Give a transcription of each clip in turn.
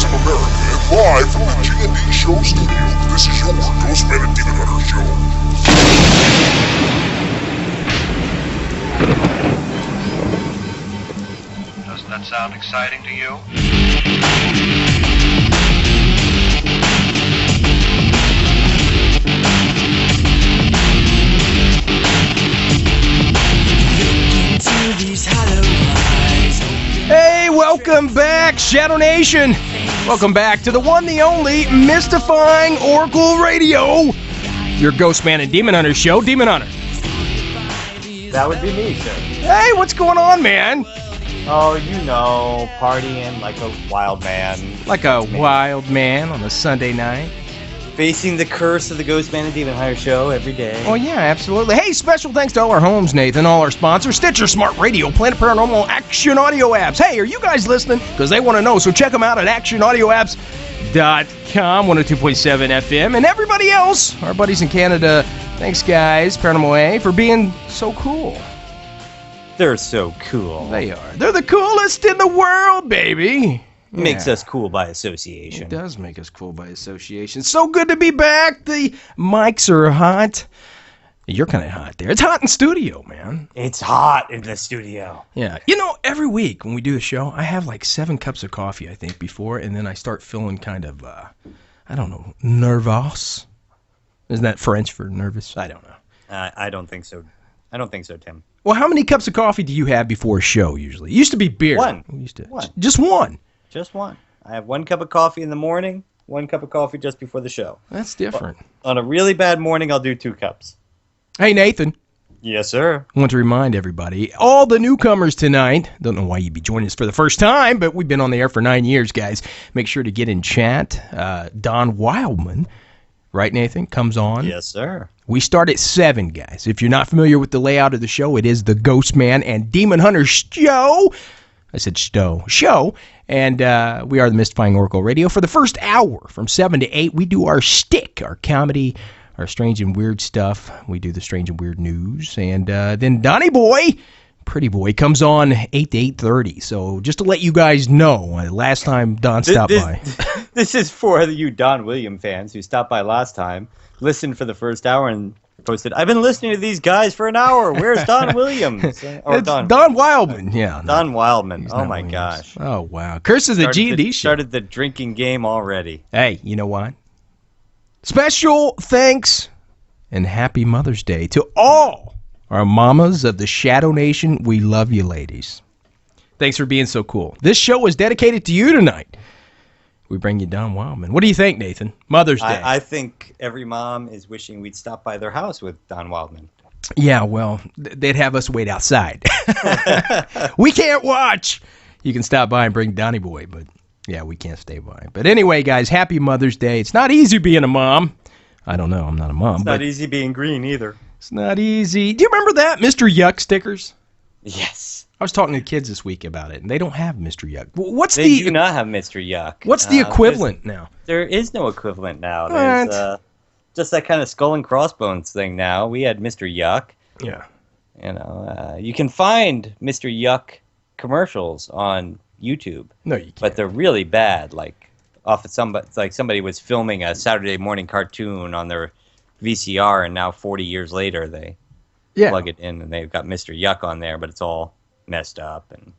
of America, and live from the G&D Show studio, this is your Ghostman and Demon Hunter Show. Doesn't that sound exciting to you? Hey, welcome back, Shadow Nation. Welcome back to the one, the only, mystifying Oracle Radio. Your Ghostman and Demon Hunter show, Demon Hunter. That would be me, sir. Hey, what's going on, man? Oh, you know, partying like a wild man. Like a wild man on a Sunday night. Facing the curse of the Ghostman and Demon Hunter show every day. Oh, yeah, absolutely. Hey, special thanks to all our homes, Nathan, all our sponsors, Stitcher, Smart Radio, Planet Paranormal, Action Audio Apps. Hey, are you guys listening? Because they want to know, so check them out at actionaudioapps.com, 102.7 FM. And everybody else, our buddies in Canada, thanks, guys, Paranormal A, for being so cool. They're so cool. They are. They're the coolest in the world, baby. Makes us cool by association. It does make us cool by association. So good to be back. The mics are hot. You're kind of hot there. It's hot in studio, man. It's hot in the studio. Yeah. You know, every week when we do the show, I have like 7 cups of coffee, I think, before, and then I start feeling kind of, I don't know, nervous. Isn't that French for nervous? I don't know. I don't think so. I don't think so, Tim. Well, how many cups of coffee do you have before a show usually? It used to be beer. One. Just one. Just one. I have 1 cup of coffee in the morning, 1 cup of coffee just before the show. That's different. On a really bad morning, I'll do 2 cups. Hey, Nathan. Yes, sir. I want to remind everybody, all the newcomers tonight, don't know why you'd be joining us for the first time, but we've been on the air for 9 years, guys. Make sure to get in chat. Don Wildman, right, Nathan, comes on. Yes, sir. We start at 7, guys. If you're not familiar with the layout of the show, it is the Ghostman and Demon Hunter show. I said show. And we are the Mystifying Oracle Radio. For the first hour, from 7 to 8, we do our shtick, our comedy, our strange and weird stuff. We do the strange and weird news. And then Donnie Boy, Pretty Boy, comes on 8 to 8:30. So just to let you guys know, last time Don stopped by. This is for you Don William fans who stopped by last time, listened for the first hour, and posted, I've been listening to these guys for an hour. Where's Don Williams? Or Don Wildman, yeah. Don Wildman. Oh, my Williams. Gosh. Oh, wow. Curse of the G&D show. Started the drinking game already. Hey, you know what? Special thanks and happy Mother's Day to all our mamas of the Shadow Nation. We love you, ladies. Thanks for being so cool. This show is dedicated to you tonight. We bring you Don Wildman. What do you think, Nathan? Mother's Day. I think every mom is wishing we'd stop by their house with Don Wildman. Yeah, well, they'd have us wait outside. We can't watch. You can stop by and bring Donnie Boy, but yeah, we can't stay by. But anyway, guys, happy Mother's Day. It's not easy being a mom. I don't know. I'm not a mom. It's not easy being green either. It's not easy. Do you remember that, Mr. Yuck stickers? Yes. I was talking to kids this week about it, and they don't have Mr. Yuck. They do not have Mr. Yuck. What's the equivalent now? There is no equivalent now. There's just that kind of skull and crossbones thing now. We had Mr. Yuck. Yeah. You know, you can find Mr. Yuck commercials on YouTube. No, you can't. But they're really bad. Like somebody was filming a Saturday morning cartoon on their VCR, and now 40 years later they plug it in, and they've got Mr. Yuck on there, but it's all messed up, and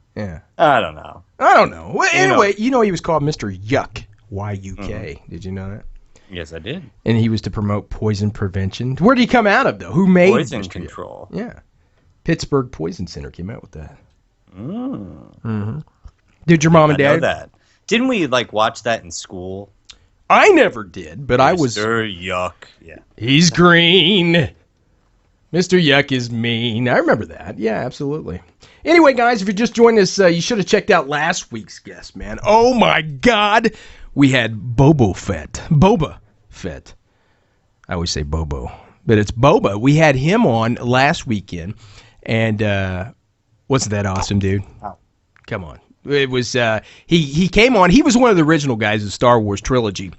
I don't know. Well, anyway, you know he was called Mr. Yuck, Y-U-K. Mm-hmm. Did you know that? Yes, I did. And he was to promote poison prevention. Where did he come out of, though? Who made Poison Mr. Control? Yuck? Yeah. Pittsburgh Poison Center came out with that. Mm-hmm. Did your mom and dad? Know that. Didn't we watch that in school? I never did, but I was. Mr. Yuck. Yeah. He's green. Mr. Yuck is mean. I remember that. Yeah, absolutely. Anyway, guys, if you just joined us, you should have checked out last week's guest, man. Oh, my God. We had Boba Fett. I always say Bobo, but it's Boba. We had him on last weekend, and wasn't that awesome, dude? Oh. Come on. It was, he came on. He was one of the original guys of the Star Wars trilogy.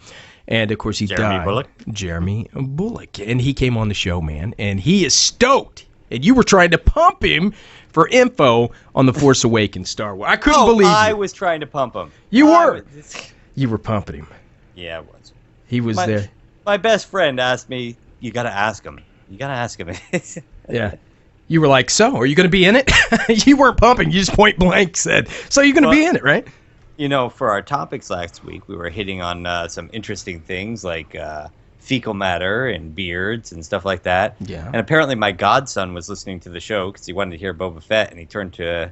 And, of course, he died. Jeremy Bullock. And he came on the show, man. And he is stoked. And you were trying to pump him for info on The Force Awakens Star Wars. I couldn't believe you. I was trying to pump him. You were. You were pumping him. Yeah, it was. He was there. My best friend asked me, you got to ask him. You got to ask him. Yeah. You were like, so, are you going to be in it? You weren't pumping. You just point blank said, so you're going to be in it, right? You know, for our topics last week, we were hitting on some interesting things like fecal matter and beards and stuff like that. Yeah. And apparently my godson was listening to the show because he wanted to hear Boba Fett, and he turned to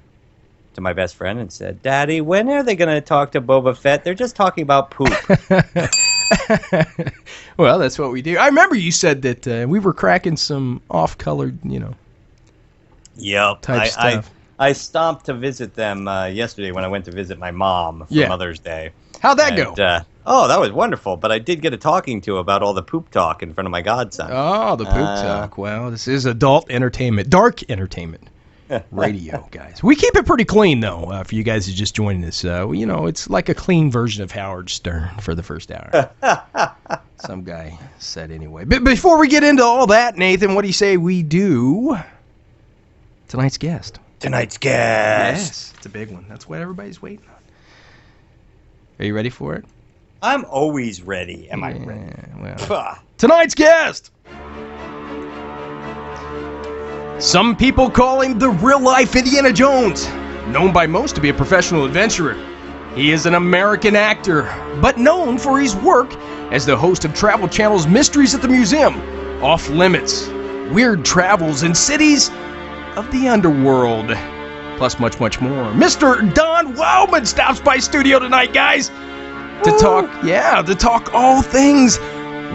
my best friend and said, Daddy, when are they going to talk to Boba Fett? They're just talking about poop. Well, that's what we do. I remember you said that we were cracking some off-colored, Yep. type stuff. I stopped to visit them yesterday when I went to visit my mom for Mother's Day. How'd that go? That was wonderful. But I did get a talking to about all the poop talk in front of my godson. Oh, the poop talk. Well, this is adult entertainment, dark entertainment radio, guys. We keep it pretty clean, though, for you guys who just joining us. It's like a clean version of Howard Stern for the first hour. Some guy said anyway. But before we get into all that, Nathan, what do you say we do tonight's guest? Tonight's guest. Yes, it's a big one. That's what everybody's waiting on. Are you ready for it? I'm always ready. Am I ready? Well, tonight's guest. Some people call him the real-life Indiana Jones, known by most to be a professional adventurer. He is an American actor, but known for his work as the host of Travel Channel's Mysteries at the Museum, Off Limits, Weird Travels in Cities of the Underworld, plus much, much more. Mr. Don Wildman stops by studio tonight, guys, to talk all things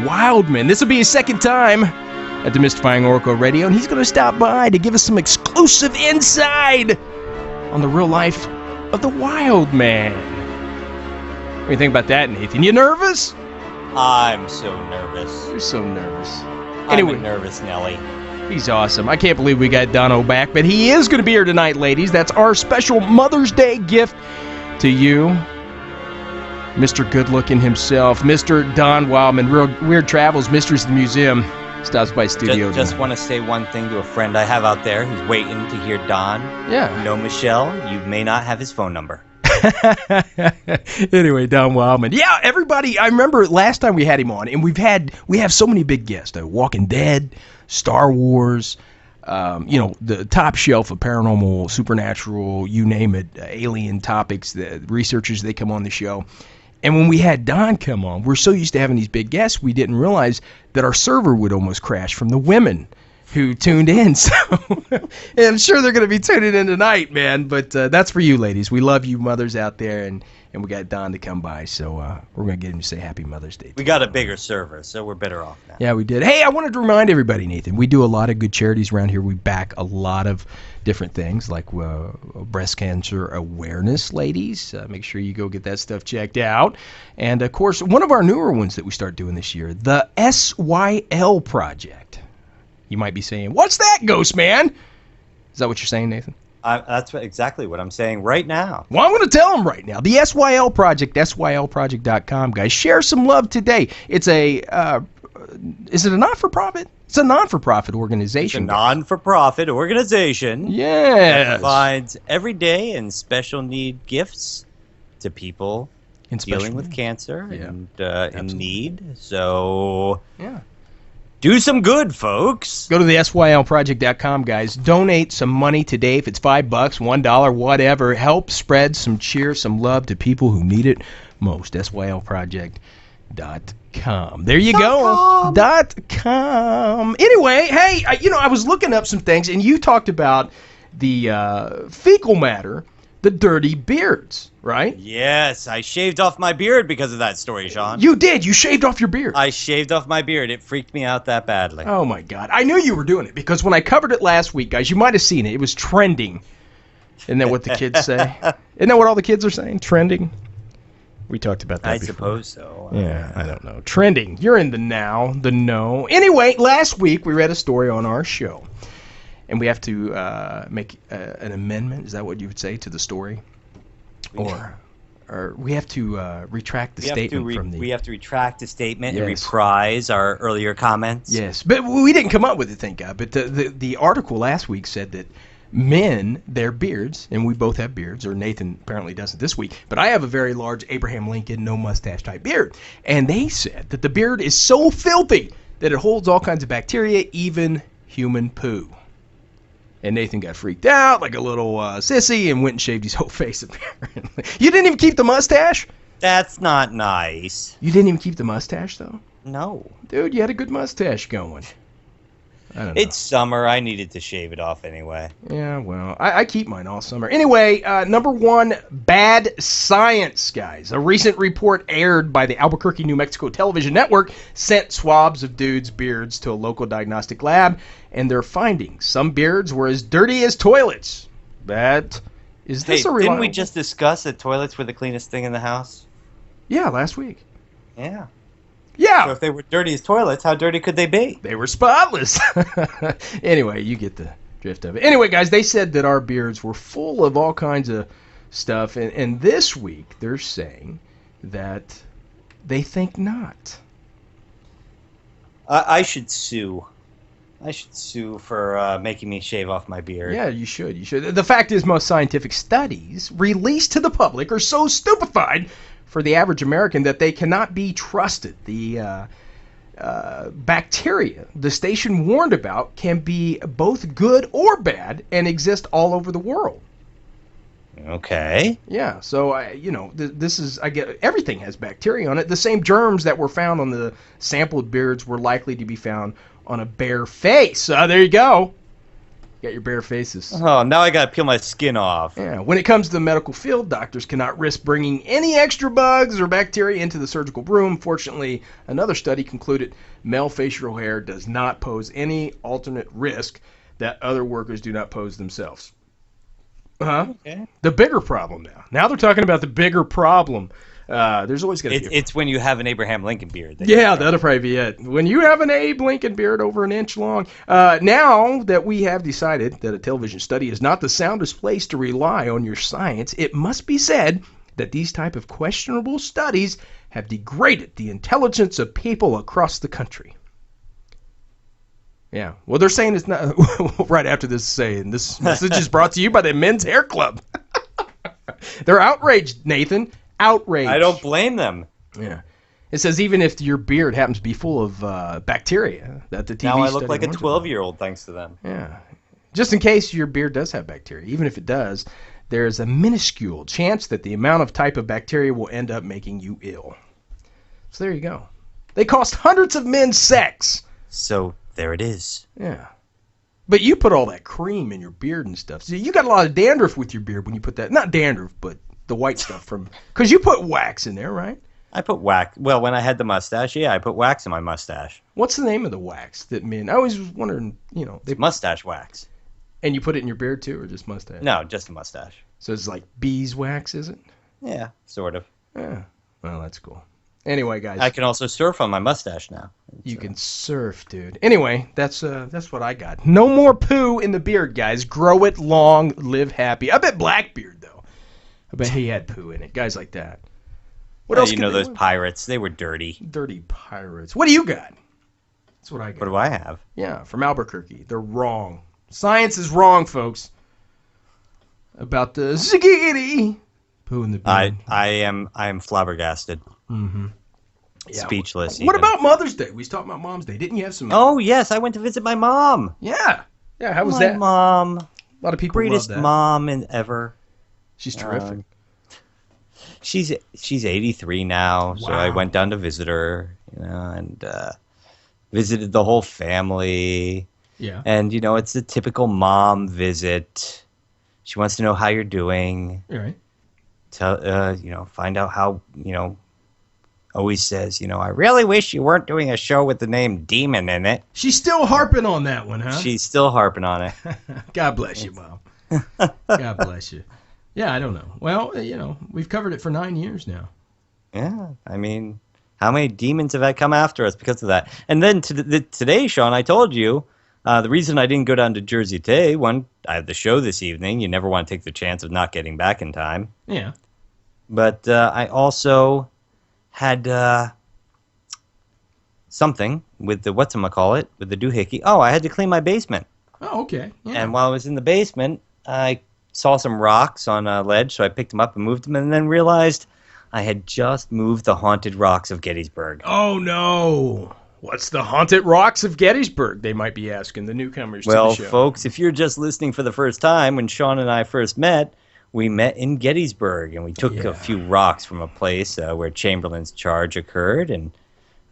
Wildman. This will be his second time at the Mystifying Oracle Radio, and he's going to stop by to give us some exclusive insight on the real life of the Wildman. What do you think about that, Nathan? You nervous? I'm so nervous. You're so nervous. Anyway, I'm a nervous Nelly. He's awesome. I can't believe we got Dono back, but he is going to be here tonight, ladies. That's our special Mother's Day gift to you. Mr. Good-Looking himself, Mr. Don Wildman, Weird Travels, Mysteries of the Museum, stops by studio. Just want to say one thing to a friend I have out there who's waiting to hear Don. Yeah. No, Michelle, you may not have his phone number. Anyway, Don Wildman. Yeah, everybody, I remember last time we had him on, and we have so many big guests. Walking Dead, Star Wars, the top shelf of paranormal, supernatural, you name it, alien topics, the researchers, they come on the show. And when we had Don come on, we're so used to having these big guests, we didn't realize that our server would almost crash from the women who tuned in. So and I'm sure they're going to be tuning in tonight, man. But that's for you, ladies. We love you mothers out there, and we got Don to come by. So we're going to get him to say Happy Mother's Day. We got a bigger server, so we're better off now. Yeah, we did. Hey, I wanted to remind everybody, Nathan, we do a lot of good charities around here. We back a lot of different things like breast cancer awareness, ladies. Make sure you go get that stuff checked out. And, of course, one of our newer ones that we start doing this year, the SYL Project. You might be saying, what's that, Ghost Man? Is that what you're saying, Nathan? That's exactly what I'm saying right now. Well, I'm going to tell them right now. The SYL Project, SYLproject.com, guys. Share some love today. It's is it a not-for-profit? It's a non-for-profit organization. It's a non-for-profit organization. Yes. That provides everyday and special need gifts to people dealing with cancer and in need. So do some good, folks. Go to the SYLproject.com, guys. Donate some money today. If it's $5, $1, whatever. Help spread some cheer, some love to people who need it most. SYLproject.com. There you go. .com. Anyway, hey, I was looking up some things, and you talked about the fecal matter, the dirty beards, right? Yes, I shaved off my beard because of that story, Sean. You did. You shaved off your beard. I shaved off my beard. It freaked me out that badly. Oh, my God. I knew you were doing it because when I covered it last week, guys, you might have seen it. It was trending. Isn't that what the kids say? Isn't that what all the kids are saying? Trending? We talked about that before. Suppose so. Yeah, I don't know. Trending. You're in the know. Anyway, last week we read a story on our show. And we have to make an amendment, is that what you would say, to the story? Or we have to retract the statement from the... We have to retract the statement and reprise our earlier comments? Yes, but we didn't come up with it, thank God. But the article last week said that men their beards, and we both have beards, or Nathan apparently doesn't this week, but I have a very large Abraham Lincoln, no mustache type beard. And they said that the beard is so filthy that it holds all kinds of bacteria, even human poo. And Nathan got freaked out like a little sissy and went and shaved his whole face, apparently. You didn't even keep the mustache? That's not nice. You didn't even keep the mustache, though? No. Dude, you had a good mustache going. I don't know. It's summer. I needed to shave it off anyway. Yeah, well, I keep mine all summer. Anyway, number one, bad science, guys. A recent report aired by the Albuquerque, New Mexico television network sent swabs of dudes' beards to a local diagnostic lab, and their findings, some beards were as dirty as toilets. Is this a reliable... Didn't we just discuss that toilets were the cleanest thing in the house? Yeah, last week. Yeah. Yeah. So if they were dirty as toilets, how dirty could they be? They were spotless. Anyway, you get the drift of it. Anyway, guys, they said that our beards were full of all kinds of stuff. And this week, they're saying that they think not. I should sue. I should sue for making me shave off my beard. Yeah, you should. You should. The fact is, most scientific studies released to the public are so stupefied for the average American that they cannot be trusted. The bacteria the station warned about can be both good or bad and exist all over the world. Okay. Yeah, so this is, I get, everything has bacteria on it. The same germs that were found on the sampled beards were likely to be found on a bare face. There you go. Got your bare faces. Oh, now I gotta peel my skin off. Yeah. When it comes to the medical field, doctors cannot risk bringing any extra bugs or bacteria into the surgical room. Fortunately, another study concluded male facial hair does not pose any alternate risk that other workers do not pose themselves. Okay. The bigger problem now. Now they're talking about the bigger problem. There's always going to be... It's when you have an Abraham Lincoln beard. That'll probably be it. When you have an Abe Lincoln beard over an inch long. Now that we have decided that a television study is not the soundest place to rely on your science, it must be said that these type of questionable studies have degraded the intelligence of people across the country. Yeah. Well, they're saying it's not... right after this saying, this message is brought to you by the Men's Hair Club. They're outraged, Nathan. Outrage. I don't blame them. Yeah. It says even if your beard happens to be full of bacteria, that the TV now I look like a warns 12-year-old thanks to them. Yeah. Just in case your beard does have bacteria, even if it does, there is a minuscule chance that the amount of type of bacteria will end up making you ill. So there you go. They cost hundreds of men's sex. So there it is. Yeah. But you put all that cream in your beard and stuff. See, you got a lot of dandruff with your beard when you put that. Not dandruff, but the white stuff from... Because you put wax in there, right? I put wax... Well, when I had the mustache, yeah, I put wax in my mustache. What's the name of the wax that men... I always was wondering, Mustache wax. And you put it in your beard, too, or just mustache? No, just a mustache. So it's like beeswax, is it? Yeah, sort of. Yeah. Well, that's cool. Anyway, guys. I can also surf on my mustache now. You can surf, dude. Anyway, that's what I got. No more poo in the beard, guys. Grow it long, live happy. I bet Blackbeard, though. I bet he had poo in it. Guys like that. What else? Those pirates. They were dirty. Dirty pirates. What do you got? That's what I got. What do I have? Yeah, from Albuquerque. They're wrong. Science is wrong, folks. About the ziggy poo in the beard. I am flabbergasted. Mm-hmm. Yeah, speechless. What about Mother's Day? We was talking about Mom's Day. Didn't you have some... Oh, yes. I went to visit my mom. Yeah. Yeah, how was that? My mom. A lot of people greatest love that. Mom ever. She's terrific. She's 83 now, so I went down to visit her, and visited the whole family. Yeah. And, it's a typical mom visit. She wants to know how you're doing. All right. Find out how, always says, I really wish you weren't doing a show with the name Demon in it. She's still harping on that one, huh? She's still harping on it. God bless you, Mom. God bless you. Yeah, I don't know. Well, we've covered it for 9 years now. Yeah, I mean, how many demons have had come after us because of that? And then today, Sean, I told you, the reason I didn't go down to Jersey today, I have the show this evening. You never want to take the chance of not getting back in time. Yeah. But I also had something with the whatchamacallit, with the doohickey. Oh, I had to clean my basement. Oh, okay. Yeah. And while I was in the basement, I saw some rocks on a ledge, so I picked them up and moved them, and then realized I had just moved the haunted rocks of Gettysburg. Oh, no. What's the haunted rocks of Gettysburg? They might be asking the newcomers to the show. Well, folks, if you're just listening for the first time, when Sean and I first met, we met in Gettysburg, and we took a few rocks from a place where Chamberlain's charge occurred, and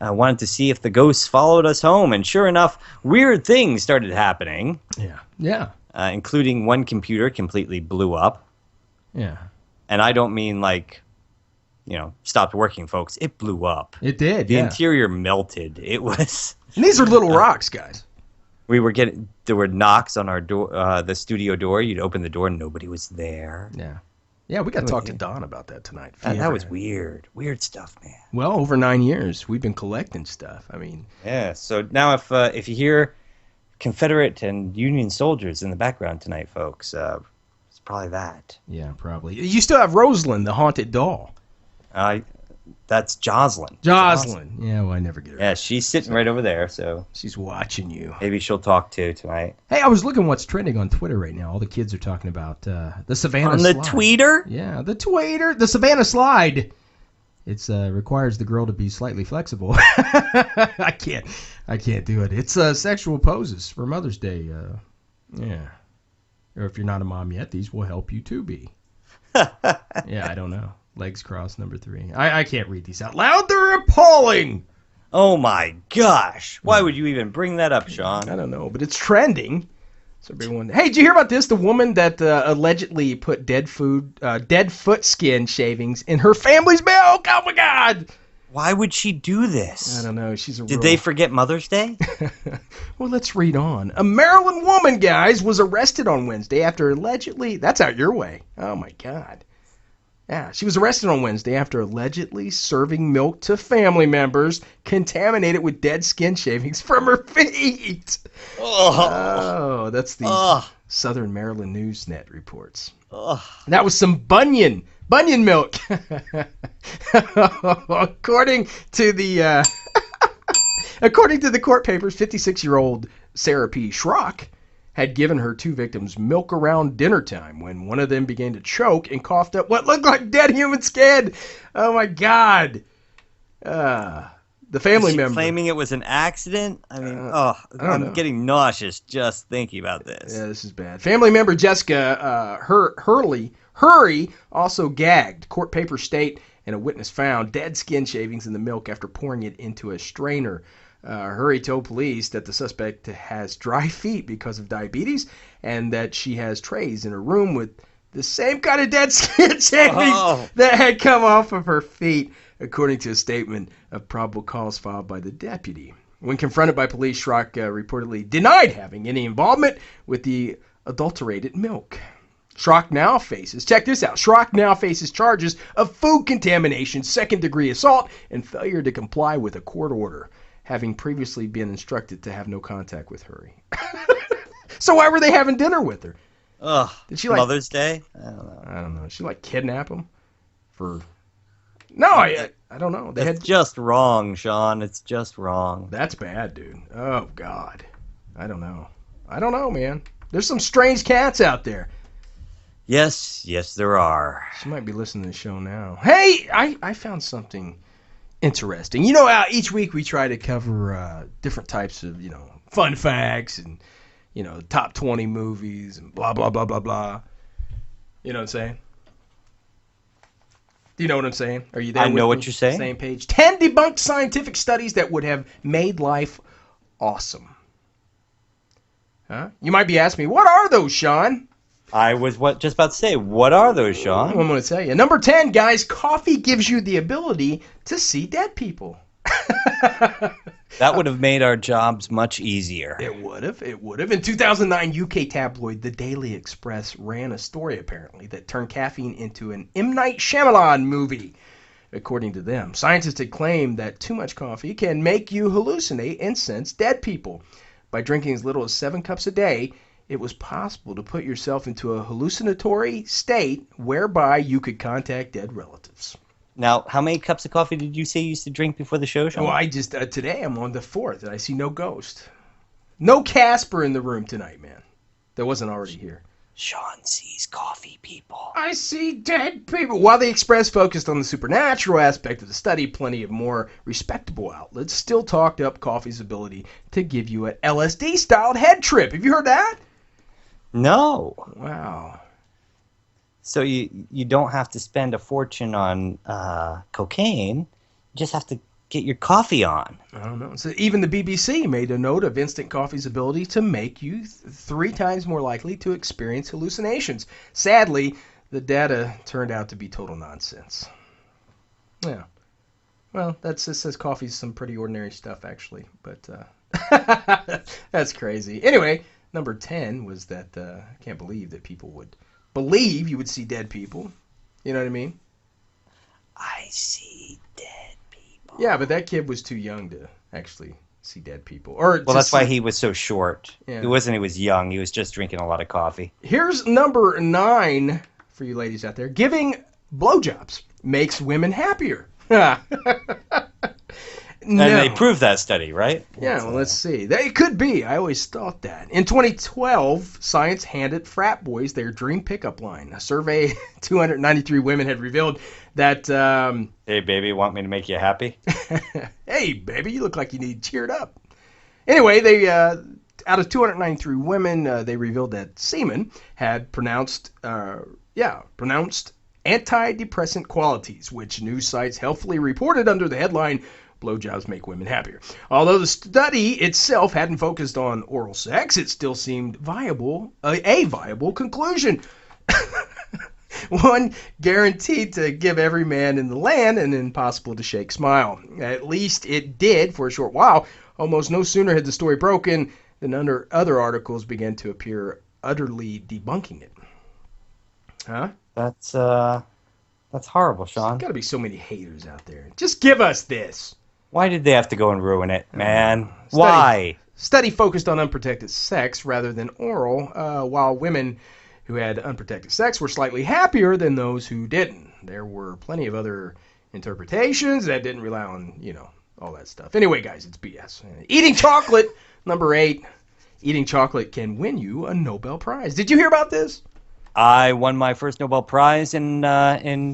I wanted to see if the ghosts followed us home. And sure enough, weird things started happening. Yeah. Including one computer completely blew up. Yeah. And I don't mean stopped working, folks. It blew up. It did, The interior melted. It was... And these are little rocks, guys. There were knocks on our door, the studio door. You'd open the door and nobody was there. Yeah. Yeah, we got to talk to Don about that tonight. That was weird. Weird stuff, man. Well, over 9 years, we've been collecting stuff. I mean... Yeah, so now if you hear Confederate and Union soldiers in the background tonight, folks, it's probably that. Yeah, probably. You still have Rosalind, the haunted doll. That's Jocelyn. Jocelyn. Yeah, well, I never get her. Yeah, she's sitting right over there, so... She's watching you. Maybe she'll talk to tonight. Hey, I was looking what's trending on Twitter right now. All the kids are talking about the Savannah Slide. On the tweeter? Yeah, the tweeter. The Savannah Slide. It requires the girl to be slightly flexible. I can't do it. It's sexual poses for Mother's Day. Yeah. Or if you're not a mom yet, these will help you to be. Yeah, I don't know. Legs crossed, number 3. I can't read these out loud. They're appalling. Oh, my gosh. Why would you even bring that up, Sean? I don't know, but it's trending. So everyone, hey, did you hear about this? The woman that allegedly put dead foot skin shavings in her family's milk. Oh, my God. Why would she do this? I don't know. Did they forget Mother's Day? Well, let's read on. A Maryland woman, guys, was arrested on Wednesday after allegedly... That's out your way. Oh, my God. Yeah, she was arrested on Wednesday after allegedly serving milk to family members contaminated with dead skin shavings from her feet. Oh, that's the Southern Maryland Newsnet reports. That was some bunion milk. According to the court papers, 56-year-old Sarah P. Schrock had given her 2 victims milk around dinner time when one of them began to choke and coughed up what looked like dead human skin. Oh, my God. The family member... claiming it was an accident? I mean, I'm getting nauseous just thinking about this. Yeah, this is bad. Family member Jessica Hurry also gagged. Court papers state, and a witness found dead skin shavings in the milk after pouring it into a strainer. Hurry told police that the suspect has dry feet because of diabetes and that she has trays in her room with the same kind of dead skin shavings that had come off of her feet, according to a statement of probable cause filed by the deputy. When confronted by police, Schrock reportedly denied having any involvement with the adulterated milk. Schrock now faces charges of food contamination, second-degree assault, and failure to comply with a court order, having previously been instructed to have no contact with Hurry. So why were they having dinner with her? Did she Mother's Day? I don't know. Did she kidnap him? No, I don't know. It's just wrong, Sean. It's just wrong. That's bad, dude. Oh, God. I don't know, man. There's some strange cats out there. Yes, there are. She might be listening to the show now. Hey, I found something interesting. Each week we try to cover different types of, fun facts and, top 20 movies and blah, blah, blah, blah, blah. You know what I'm saying? Do you know what I'm saying? Are you there? I know what you're saying. Same page. 10 debunked scientific studies that would have made life awesome. Huh? You might be asking me, what are those, Sean? I was just about to say, what are those, Sean? I'm going to tell you. Number 10, guys, coffee gives you the ability to see dead people. That would have made our jobs much easier. It would have. In 2009, UK tabloid The Daily Express ran a story, apparently, that turned caffeine into an M. Night Shyamalan movie. According to them, scientists had claimed that too much coffee can make you hallucinate and sense dead people. By drinking as little as 7 cups a day, it was possible to put yourself into a hallucinatory state whereby you could contact dead relatives. Now, how many cups of coffee did you say you used to drink before the show, Sean? Well, I just, today I'm on the 4th, and I see no ghost. No Casper in the room tonight, man. That wasn't already here. Sean sees coffee people. I see dead people. While the Express focused on the supernatural aspect of the study, plenty of more respectable outlets still talked up coffee's ability to give you an LSD-styled head trip. Have you heard that? No. Wow. So you don't have to spend a fortune on cocaine. You just have to get your coffee on. I don't know. So even the BBC made a note of instant coffee's ability to make you 3 times more likely to experience hallucinations. Sadly, the data turned out to be total nonsense. Yeah. Well, it says coffee's some pretty ordinary stuff, actually. But that's crazy. Anyway, number 10 was that I can't believe that people would believe you would see dead people. You know what I mean? I see dead. Yeah, but that kid was too young to actually see dead people. Well, that's why he was so short. Yeah. He was young. He was just drinking a lot of coffee. Here's number 9 for you ladies out there. Giving blowjobs makes women happier. No. And they proved that study, right? Yeah, well, let's see. It could be. I always thought that. In 2012, science handed frat boys their dream pickup line. A survey of 293 women had revealed that... hey, baby, want me to make you happy? Hey, baby, you look like you need cheered up. Anyway, they out of 293 women, they revealed that semen had pronounced antidepressant qualities, which news sites helpfully reported under the headline, "Blowjobs make women happier." Although the study itself hadn't focused on oral sex, it still seemed a viable conclusion. One guaranteed to give every man in the land an impossible to shake smile. At least it did for a short while. Almost no sooner had the story broken than other articles began to appear utterly debunking it. Huh? That's horrible, Sean. There's got to be so many haters out there. Just give us this. Why did they have to go and ruin it, man? Why? Study focused on unprotected sex rather than oral, while women who had unprotected sex were slightly happier than those who didn't. There were plenty of other interpretations that didn't rely on, all that stuff. Anyway, guys, it's BS. Eating chocolate, number 8. Eating chocolate can win you a Nobel Prize. Did you hear about this? I won my first Nobel Prize in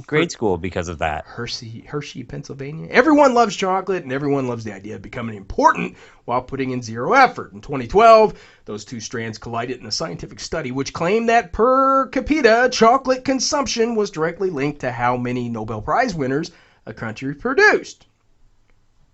grade school because of that. Hershey, Pennsylvania. Everyone loves chocolate, and everyone loves the idea of becoming important while putting in zero effort. In 2012, those two strands collided in a scientific study which claimed that per capita chocolate consumption was directly linked to how many Nobel Prize winners a country produced.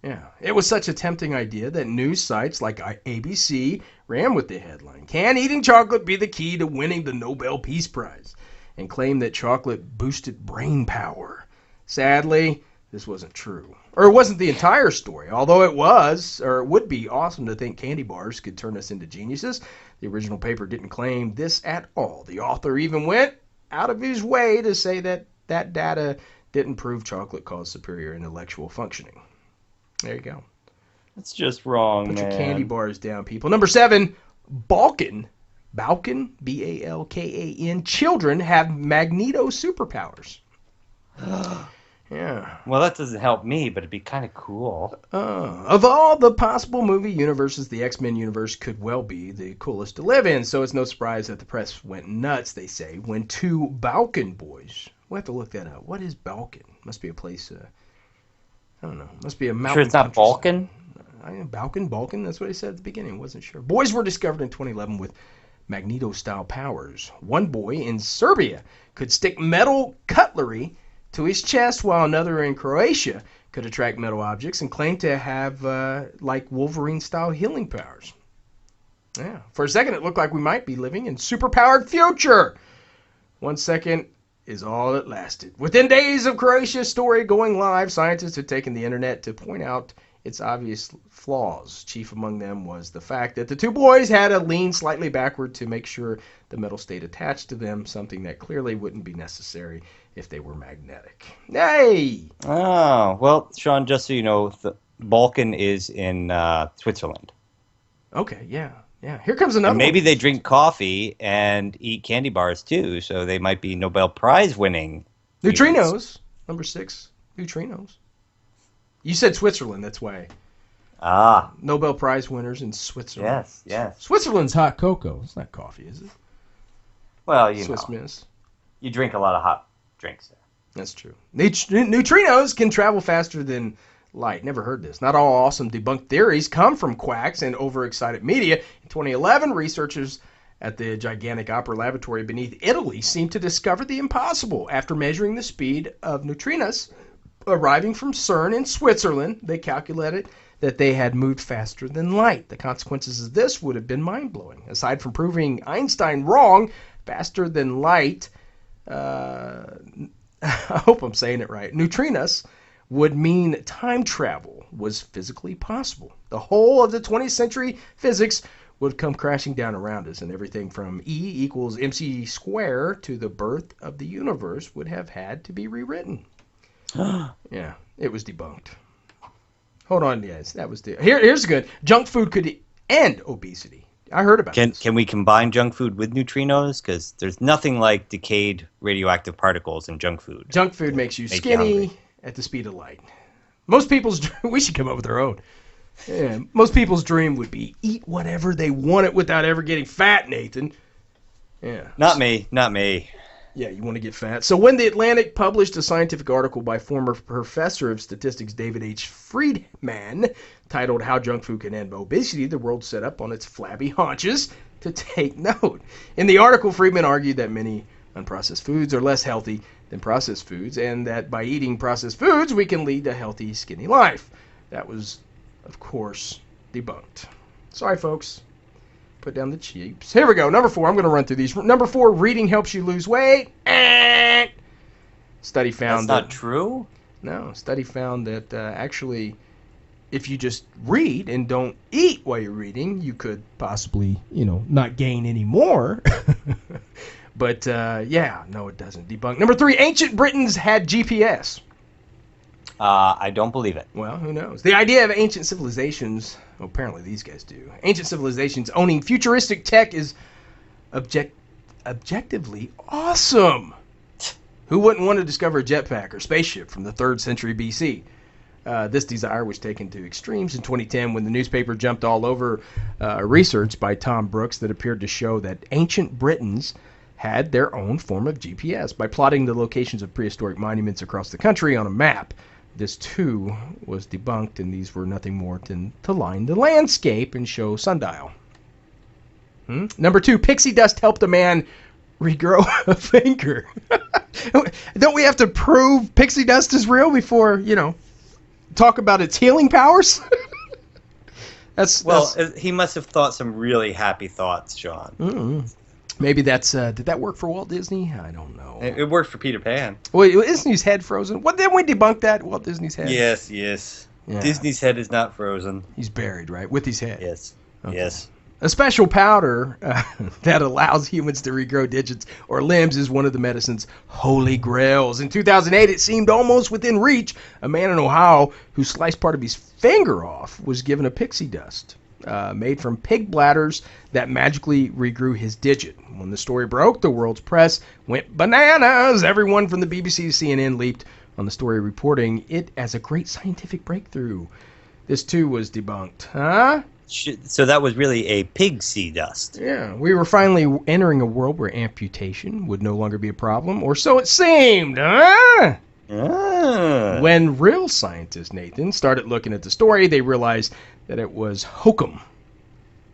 Yeah, it was such a tempting idea that news sites like ABC ran with the headline, "Can eating chocolate be the key to winning the Nobel Peace Prize?" and claimed that chocolate boosted brain power. Sadly, this wasn't true. Or it wasn't the entire story, although it would be awesome to think candy bars could turn us into geniuses. The original paper didn't claim this at all. The author even went out of his way to say that data didn't prove chocolate caused superior intellectual functioning. There you go. That's just wrong, Put man. your candy bars down, people. Number 7, Balkan, B-A-L-K-A-N, children have magneto superpowers. Yeah. Well, that doesn't help me, but it'd be kind of cool. Of all the possible movie universes, the X-Men universe could well be the coolest to live in, so it's no surprise that the press went nuts, they say, when 2 Balkan boys... We'll have to look that up. What is Balkan? Must be a place... I don't know. Must be a mountain. Sure it's not Balkan? Balkan. That's what I said at the beginning. Wasn't sure. Boys were discovered in 2011 with magneto-style powers. One boy in Serbia could stick metal cutlery to his chest, while another in Croatia could attract metal objects and claim to have like Wolverine-style healing powers. Yeah. For a second, it looked like we might be living in superpowered future. 1 second is all that lasted. Within days of Croatia's story going live, scientists had taken the internet to point out its obvious flaws. Chief among them was the fact that the 2 boys had to lean slightly backward to make sure the metal stayed attached to them, something that clearly wouldn't be necessary if they were magnetic. Hey! Oh, well, Sean, just so you know, the Balkan is in Switzerland. Okay, yeah. Yeah, here comes another and maybe one. They drink coffee and eat candy bars too, so they might be Nobel Prize winning. Neutrinos, number 6, neutrinos. You said Switzerland, that's why. Ah. Nobel Prize winners in Switzerland. Yes, yes. Switzerland's hot cocoa. It's not coffee, is it? Well, you Swiss know. Miss. You drink a lot of hot drinks there. That's true. Neutrinos can travel faster than light. Never heard this. Not all awesome debunked theories come from quacks and overexcited media. In 2011, researchers at the gigantic Opera Laboratory beneath Italy seemed to discover the impossible. After measuring the speed of neutrinos arriving from CERN in Switzerland, they calculated that they had moved faster than light. The consequences of this would have been mind-blowing. Aside from proving Einstein wrong, faster than light, I hope I'm saying it right, neutrinos would mean time travel was physically possible. The whole of the 20th century physics would come crashing down around us, and everything from E equals mc squared to the birth of the universe would have had to be rewritten. Yeah, it was debunked. Hold on, yes, that was here's good. Junk food could end obesity. I heard about this. Can we combine junk food with neutrinos? Because there's nothing like decayed radioactive particles in junk food. Junk food makes you skinny at the speed of light. Most people's we should come up with our own. Yeah, most people's dream would be eat whatever they wanted without ever getting fat, Nathan. Yeah. Not me. Yeah, you want to get fat. So when The Atlantic published a scientific article by former professor of statistics David H. Friedman titled How Junk Food Can End Obesity, the world set up on its flabby haunches to take note. In the article, Friedman argued that many unprocessed foods are less healthy than processed foods, and that by eating processed foods, we can lead a healthy, skinny life. That was, of course, debunked. Sorry, folks. Put down the cheaps. Here we go. Number 4. I'm going to run through these. Number 4, reading helps you lose weight. Study found That's not true? No. Study found that actually, if you just read and don't eat while you're reading, you could possibly, not gain any more. But, no, it doesn't. Debunk. Number 3, ancient Britons had GPS. I don't believe it. Well, who knows? The idea of ancient civilizations, well, apparently these guys do. Ancient civilizations owning futuristic tech is objectively awesome. Who wouldn't want to discover a jetpack or spaceship from the 3rd century BC? This desire was taken to extremes in 2010 when the newspaper jumped all over research by Tom Brooks that appeared to show that ancient Britons had their own form of GPS by plotting the locations of prehistoric monuments across the country on a map. This, too, was debunked, and these were nothing more than to line the landscape and show sundial. Number 2, pixie dust helped a man regrow a finger. Don't we have to prove pixie dust is real before, talk about its healing powers? He must have thought some really happy thoughts, Sean. Maybe that's, did that work for Walt Disney? I don't know. It worked for Peter Pan. Wait, isn't his head frozen? What, didn't we debunk that, Walt Disney's head? Yes. Yeah. Disney's head is not frozen. He's buried, right? With his head. Yes. Okay. Yes. A special powder that allows humans to regrow digits or limbs is one of the medicine's holy grails. In 2008, it seemed almost within reach. A man in Ohio who sliced part of his finger off was given a pixie dust made from pig bladders that magically regrew his digit. When the story broke, the world's press went bananas. Everyone from the BBC to CNN leaped on the story, reporting it as a great scientific breakthrough. This, too, was debunked. Huh? So that was really a pixie dust. Yeah, we were finally entering a world where amputation would no longer be a problem, or so it seemed, huh? When real scientists, Nathan, started looking at the story, they realized that it was hokum.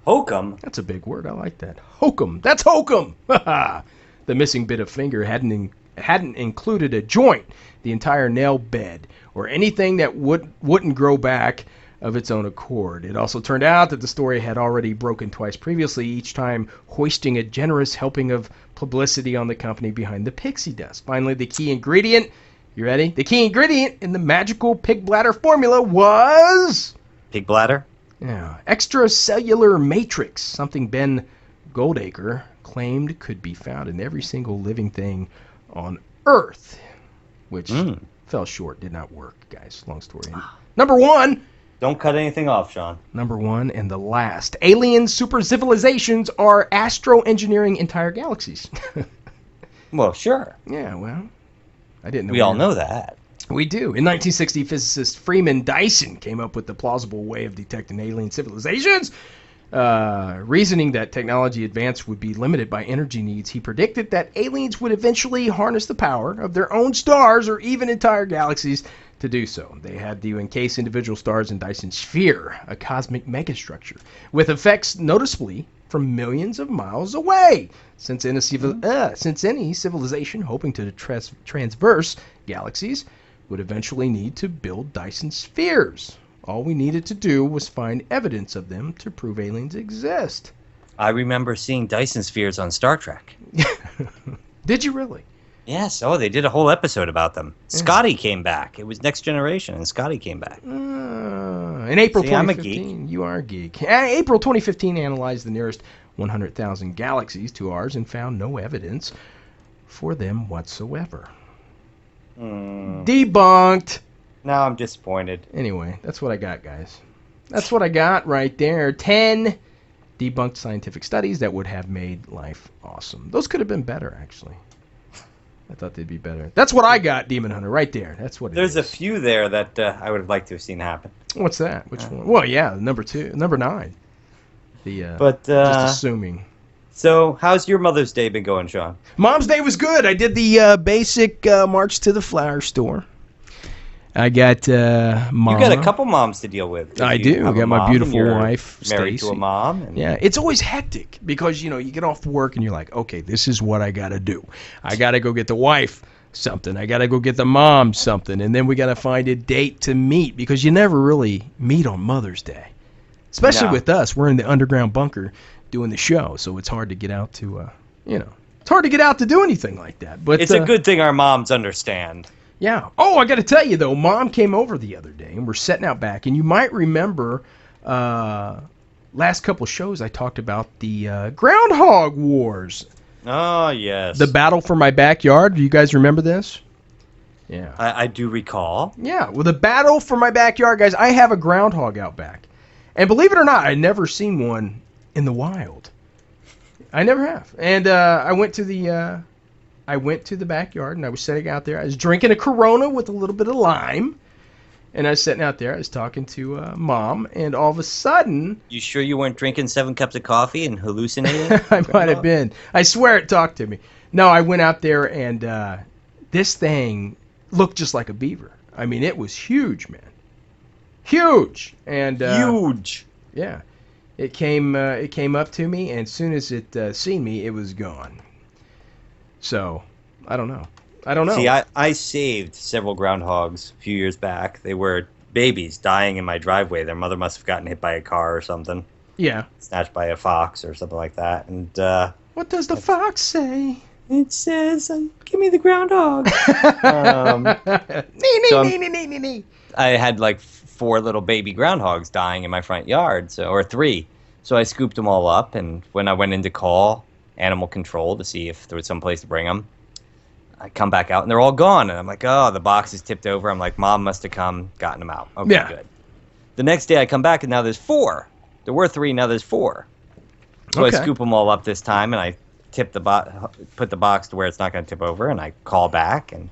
Hokum? That's a big word. I like that. Hokum. That's hokum. The missing bit of finger hadn't included a joint, the entire nail bed, or anything that wouldn't grow back of its own accord. It also turned out that the story had already broken twice previously, each time hoisting a generous helping of publicity on the company behind the pixie dust. Finally, the key ingredient, you ready? The key ingredient in the magical pig bladder formula was... Pig bladder? Yeah. Extracellular matrix, something Ben Goldacre claimed could be found in every single living thing on Earth, which fell short, did not work, guys. Long story. Number 1... Don't cut anything off, Sean. Number 1 and the last. Alien super civilizations are astro-engineering entire galaxies. Well, sure. Yeah, well, I didn't know. We all know that. We do. In 1960, physicist Freeman Dyson came up with the plausible way of detecting alien civilizations. Reasoning that technology advance would be limited by energy needs, he predicted that aliens would eventually harness the power of their own stars or even entire galaxies to do so. They had to encase individual stars in Dyson's sphere, a cosmic megastructure, with effects noticeably from millions of miles away. Since any civilization hoping to transverse galaxies would eventually need to build Dyson spheres. All we needed to do was find evidence of them to prove aliens exist. I remember seeing Dyson spheres on Star Trek. Did you really? Yes. Oh, they did a whole episode about them. Yeah. Scotty came back. It was Next Generation, and Scotty came back. In April 2015, I'm a geek. You are a geek. April 2015 analyzed the nearest 100,000 galaxies to ours and found no evidence for them whatsoever. Debunked. Now I'm disappointed. Anyway, that's what I got, guys. That's what I got right there. 10 debunked scientific studies that would have made life awesome. Those could have been better, actually. I thought they'd be better. That's what I got, Demon Hunter, right there. That's what it There's is. A few there that I would have liked to have seen happen. What's that? Which one? Well, yeah, number 9. But just assuming. So, how's your Mother's Day been going, Sean? Mom's Day was good. I did the basic march to the flower store. I got Mom. You got a couple moms to deal with. I do. I got my beautiful wife, married Stacy. to a mom. Yeah, it's always hectic because, you get off work and you're like, okay, this is what I got to do. I got to go get the wife something. I got to go get the mom something. And then we got to find a date to meet because you never really meet on Mother's Day. Especially with us. We're in the underground bunker doing the show, so it's hard to get out to, it's hard to get out to do anything like that. But it's a good thing our moms understand. Yeah. Oh, I got to tell you, though, Mom came over the other day, and we're sitting out back. And you might remember last couple shows I talked about the groundhog wars. Oh, yes. The battle for my backyard. Do you guys remember this? Yeah. I do recall. Yeah. Well, the battle for my backyard, guys, I have a groundhog out back. And believe it or not, I'd never seen one in the wild. I never have. And I went to the backyard, and I was sitting out there. I was drinking a Corona with a little bit of lime, and I was sitting out there. I was talking to Mom, and all of a sudden... You sure you weren't drinking 7 cups of coffee and hallucinating? I might have been. I swear it talked to me. No, I went out there, and this thing looked just like a beaver. I mean, it was huge, man. Huge! And huge! Yeah. It came up to me, and as soon as it seen me, it was gone. So, I don't know. See, I saved several groundhogs a few years back. They were babies dying in my driveway. Their mother must have gotten hit by a car or something. Yeah. Snatched by a fox or something like that. And what does the fox say? It says, give me the groundhog. I had like 4 little baby groundhogs dying in my front yard, or 3. So I scooped them all up, and when I went in to call animal control to see if there was some place to bring them, I come back out and they're all gone. And I'm like, oh, the box is tipped over. I'm like, Mom must have gotten them out. Okay, yeah. Good. The next day I come back and now there's 4. There were 3, now there's 4. So okay. I scoop them all up this time and I put the box to where it's not going to tip over, and I call back and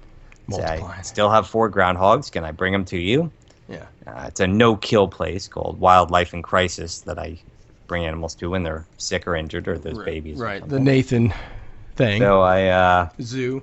say, I still have 4 groundhogs. Can I bring them to you? Yeah. It's a no-kill place called Wildlife in Crisis that I bring animals to when they're sick or injured or there's babies. Right, the Nathan thing. So zoo.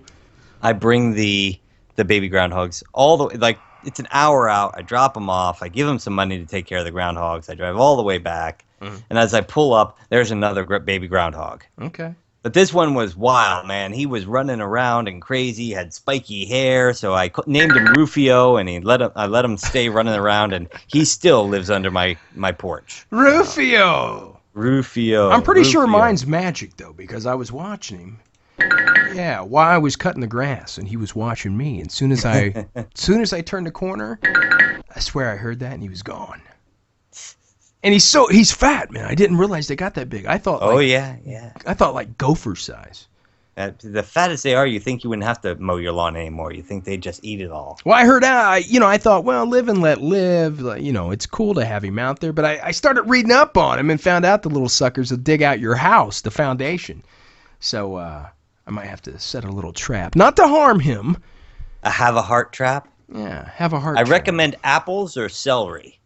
I bring the baby groundhogs all the way, like it's an hour out. I drop them off. I give them some money to take care of the groundhogs. I drive all the way back, and as I pull up, there's another baby groundhog. Okay. But this one was wild, man. He was running around and crazy, had spiky hair, so I named him Rufio, and I let him stay running around, and he still lives under my porch. Rufio! Rufio. I'm pretty sure mine's magic, though, because I was watching him. Yeah, while I was cutting the grass, and he was watching me. And as soon as I turned the corner, I swear I heard that, and he was gone. And he's fat, man. I didn't realize they got that big. I thought. Yeah. I thought like gopher size. The fattest they are, you think you wouldn't have to mow your lawn anymore. You think they just eat it all. Well, I heard that. I thought, well, live and let live. It's cool to have him out there. But I started reading up on him and found out the little suckers will dig out your house, the foundation. So I might have to set a little trap, not to harm him. Have a heart trap. Yeah, have a heart. I recommend apples or celery.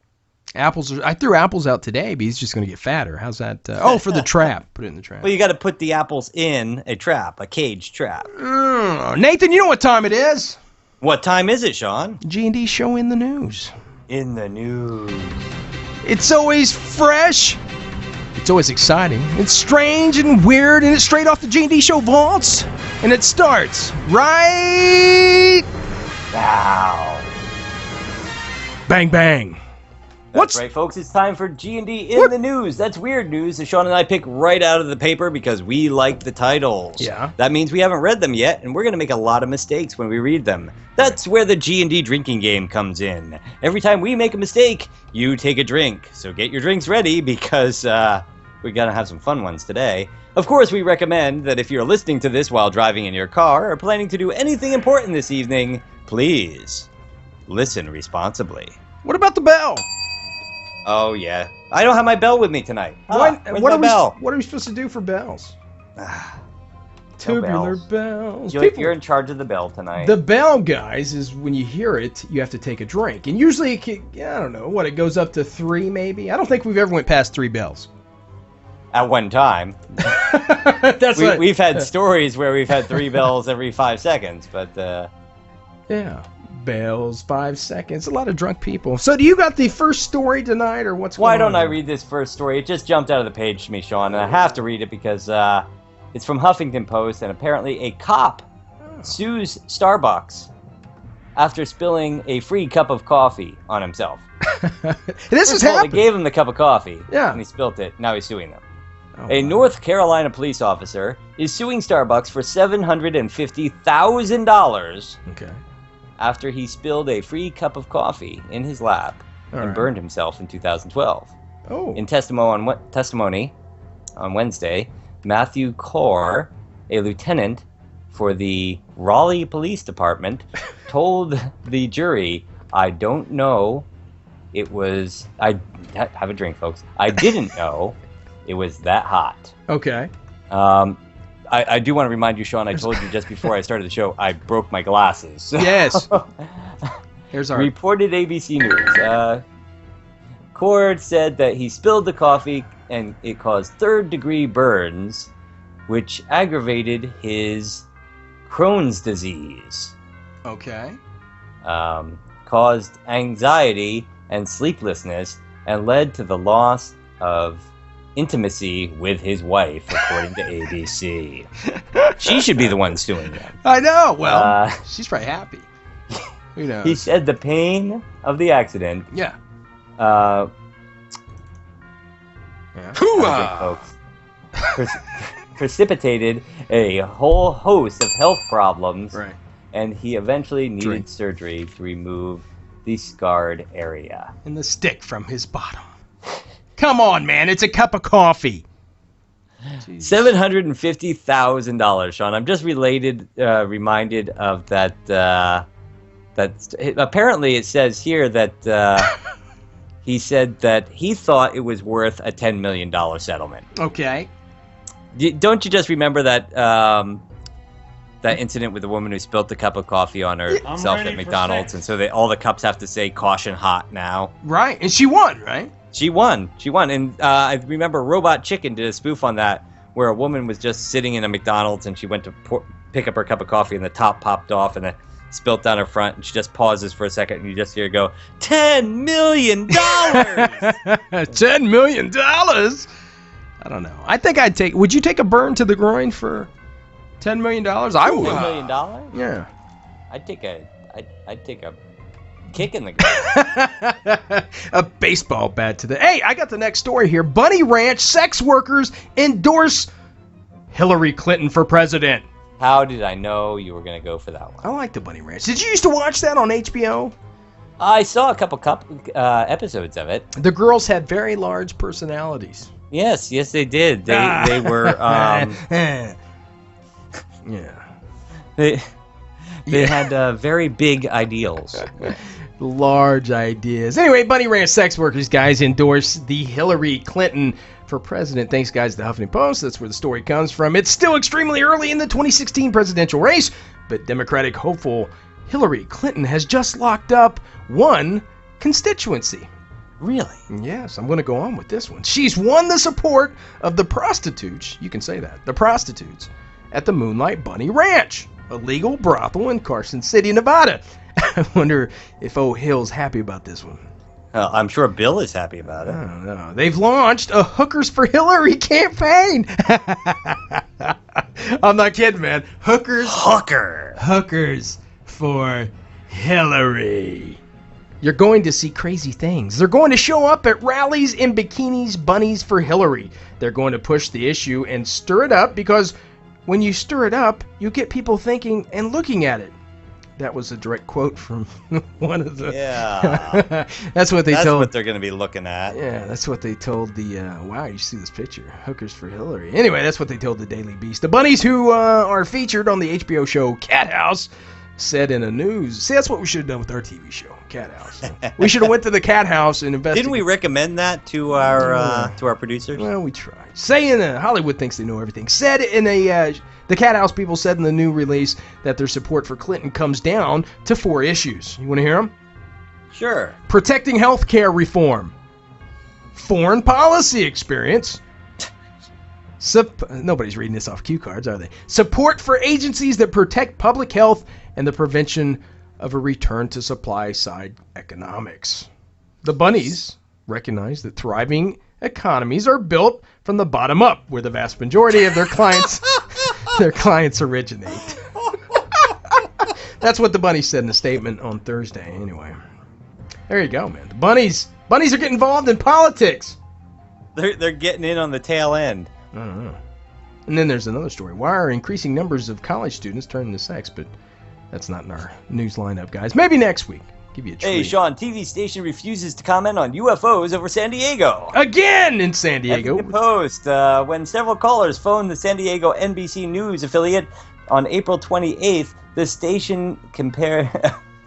Apples. I threw apples out today, but he's just going to get fatter. How's that? For the trap. Put it in the trap. Well, you got to put the apples in a trap, a cage trap. Nathan, you know what time it is? What time is it, Sean? G&D show in the news. In the news. It's always fresh. It's always exciting. It's strange and weird, and it's straight off the G&D show vaults. And it starts right now. Bang, bang. That's right, folks. It's time for G&D in the news. That's weird news that Sean and I pick right out of the paper because we like the titles. Yeah. That means we haven't read them yet, and we're going to make a lot of mistakes when we read them. That's where the G&D drinking game comes in. Every time we make a mistake, you take a drink. So get your drinks ready because we're going to have some fun ones today. Of course, we recommend that if you're listening to this while driving in your car or planning to do anything important this evening, please listen responsibly. What about the bell? Oh, yeah. I don't have my bell with me tonight. What are we supposed to do for bells? Tubular bells. You're in charge of the bell tonight. The bell, guys, is when you hear it, you have to take a drink. And usually, I don't know, it goes up to 3 maybe? I don't think we've ever went past 3 bells. At one time. We've had stories where we've had 3 bells every 5 seconds, but... Yeah. Bells, 5 seconds. A lot of drunk people. So do you got the first story tonight, or what's going on? Why don't I read this first story? It just jumped out of the page to me, Sean, and I have to read it because it's from Huffington Post, and apparently a cop sues Starbucks after spilling a free cup of coffee on himself. This has happened. They gave him the cup of coffee, yeah, and he spilt it. Now he's suing them. A North Carolina police officer is suing Starbucks for $750,000. Okay. After he spilled a free cup of coffee in his lap and burned himself in 2012. Oh. In testimony on Wednesday, Matthew Corr, a lieutenant for the Raleigh Police Department, told the jury, "I don't know. I have a drink, folks. I didn't know it was that hot." Okay. I do want to remind you, Sean, I told you just before I started the show, I broke my glasses. Yes. Here's our... Reported ABC News. Cord said that he spilled the coffee and it caused third-degree burns, which aggravated his Crohn's disease. Okay. Caused anxiety and sleeplessness and led to the loss of intimacy with his wife, according to ABC. She should be the one suing him. I know. Well, she's probably happy. Who knows? He said the pain of the accident. Yeah. Folks, precipitated a whole host of health problems. Right. And he eventually needed surgery to remove the scarred area. And the stick from his bottom. Come on, man! It's a cup of coffee. $750,000, Sean. I'm just reminded of that. Apparently, it says here that he said that he thought it was worth a $10 million settlement. Okay. Don't you just remember that that incident with the woman who spilt the cup of coffee on herself at McDonald's, and so all the cups have to say "caution hot" now. Right, and she won, right? She won, and I remember Robot Chicken did a spoof on that, where a woman was just sitting in a McDonald's and she went to pick up her cup of coffee and the top popped off and it spilt down her front, and she just pauses for a second and you just hear her go, $10 million! $10 million? I don't know. I think I'd take... Would you take a burn to the groin for $10 million? I would. $10 million? Yeah. I'd take a kick in the groin. A baseball bat to the... Hey, I got the next story here. Bunny Ranch sex workers endorse Hillary Clinton for president. How did I know you were going to go for that one? I like the Bunny Ranch. Did you used to watch that on HBO? I saw a couple episodes of it. The girls had very large personalities. Yes, they did. They were... yeah. They had very big ideals. Large ideas. Anyway, Bunny Ranch sex workers, guys, endorse the Hillary Clinton for president. Thanks, guys, to the Huffington Post. That's where the story comes from. It's still extremely early in the 2016 presidential race, but Democratic hopeful Hillary Clinton has just locked up one constituency. Really? Yes, I'm going to go on with this one. She's won the support of the prostitutes, you can say that, the prostitutes, at the Moonlight Bunny Ranch, a legal brothel in Carson City, Nevada. I wonder if Hill's happy about this one. I'm sure Bill is happy about it. I don't know. They've launched a Hookers for Hillary campaign. I'm not kidding, man. Hookers for Hillary. You're going to see crazy things. They're going to show up at rallies in bikinis, bunnies for Hillary. They're going to push the issue and stir it up, because when you stir it up, you get people thinking and looking at it. That was a direct quote from one of the... Yeah. That's what they're going to be looking at. Yeah, that's what they told the... wow, you see this picture. Hookers for Hillary. Anyway, that's what they told the Daily Beast. The bunnies who are featured on the HBO show Cat House said in a news... See, that's what we should have done with our TV show, Cat House. We should have went to the Cat House and investigated. Didn't we recommend that to our producers? Well, we tried. Saying Hollywood thinks they know everything. Said in a... the Cat House people said in the new release that their support for Clinton comes down to 4 issues. You want to hear them? Sure. Protecting health care reform. Foreign policy experience. Nobody's reading this off cue cards, are they? Support for agencies that protect public health and the prevention of a return to supply-side economics. The bunnies recognize that thriving economies are built from the bottom up, where the vast majority of their clients originate. That's what the bunnies said in a statement on Thursday. Anyway, there you go, man. The bunnies are getting involved in politics. They're getting in on the tail end. I don't know. And then there's another story. Why are increasing numbers of college students turning to sex? But that's not in our news lineup, guys. Maybe next week. Give you a treat. Hey, Sean, TV station refuses to comment on UFOs over San Diego. Again in San Diego. Huffington Post, when several callers phoned the San Diego NBC News affiliate on April 28th, the station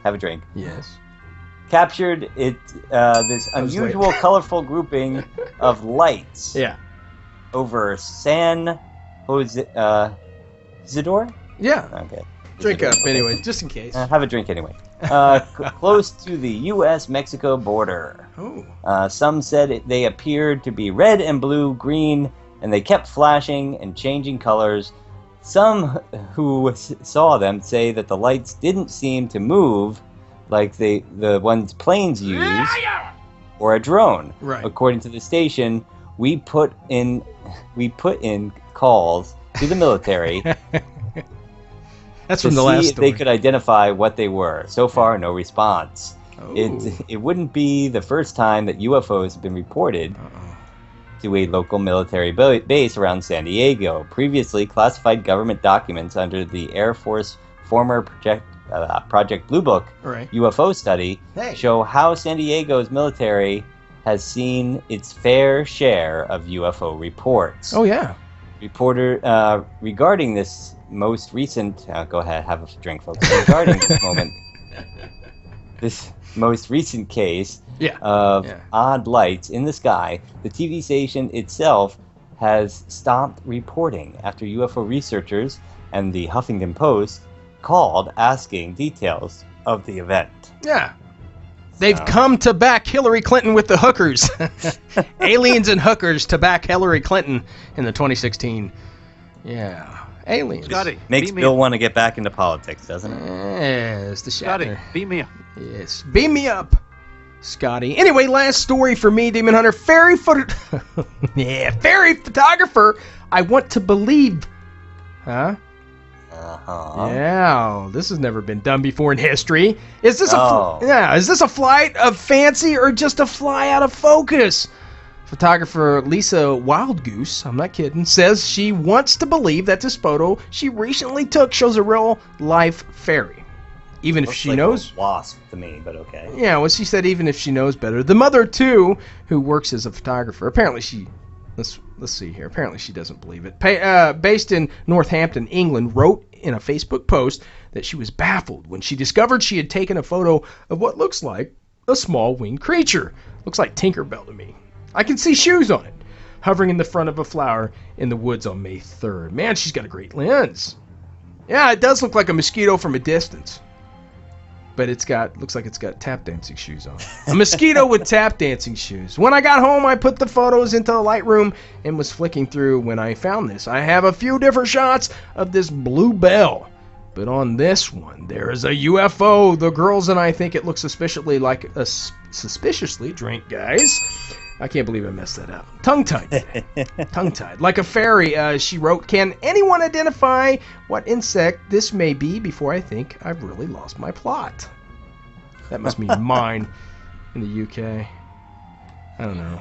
have a drink. Yes. Captured this unusual, colorful grouping of lights. Yeah. Over San Isidore? Yeah. Okay. Drink up, anyway, just in case. Have a drink anyway. Close to the U.S.-Mexico border. Oh. Some said they appeared to be red and blue, green, and they kept flashing and changing colors. Some who saw them say that the lights didn't seem to move like the ones planes use, or a drone. Right. According to the station, we put in calls to the military. That's from the last story. They could identify what they were. So far, no response. Oh. It wouldn't be the first time that UFOs have been reported to a local military base around San Diego. Previously, classified government documents under the Air Force former Project Blue Book UFO study show how San Diego's military has seen its fair share of UFO reports. Oh, yeah. Regarding this most recent... go ahead, have a drink, folks. Regarding this most recent case of odd lights in the sky, the TV station itself has stopped reporting after UFO researchers and the Huffington Post called asking details of the event. Yeah. They've come to back Hillary Clinton with the hookers. Aliens and hookers to back Hillary Clinton in the 2016. Yeah. Aliens. Scotty, makes Bill want to get back into politics, doesn't it? Yes, the Scotty, beam me up. Yes, beam me up, Scotty. Anyway, last story for me, Demon Hunter. Fairy photographer. I want to believe. Huh? Yeah, this has never been done before in history. Is this is this a flight of fancy or just a fly out of focus? Photographer Lisa Wildgoose, I'm not kidding, says she wants to believe that this photo she recently took shows a real life fairy. Even if she knows. A wasp to me, but okay. Yeah, well, she said even if she knows better. The mother, too, who works as a photographer, apparently she. Let's see here. Apparently she doesn't believe it. Based in Northampton, England, wrote in a Facebook post that she was baffled when she discovered she had taken a photo of what looks like a small winged creature. Looks like Tinkerbell to me. I can see shoes on it, hovering in the front of a flower in the woods on May 3rd. Man, she's got a great lens. Yeah, it does look like a mosquito from a distance. but looks like it's got tap dancing shoes on. A mosquito with tap dancing shoes. When I got home, I put the photos into the Lightroom and was flicking through when I found this. I have a few different shots of this blue bell, but on this one, there is a UFO. The girls and I think it looks suspiciously like a suspiciously drink, guys. I can't believe I messed that up. Tongue-tied. Tongue-tied. Like a fairy, she wrote, can anyone identify what insect this may be before I think I've really lost my plot? That must mean mine in the UK. I don't know.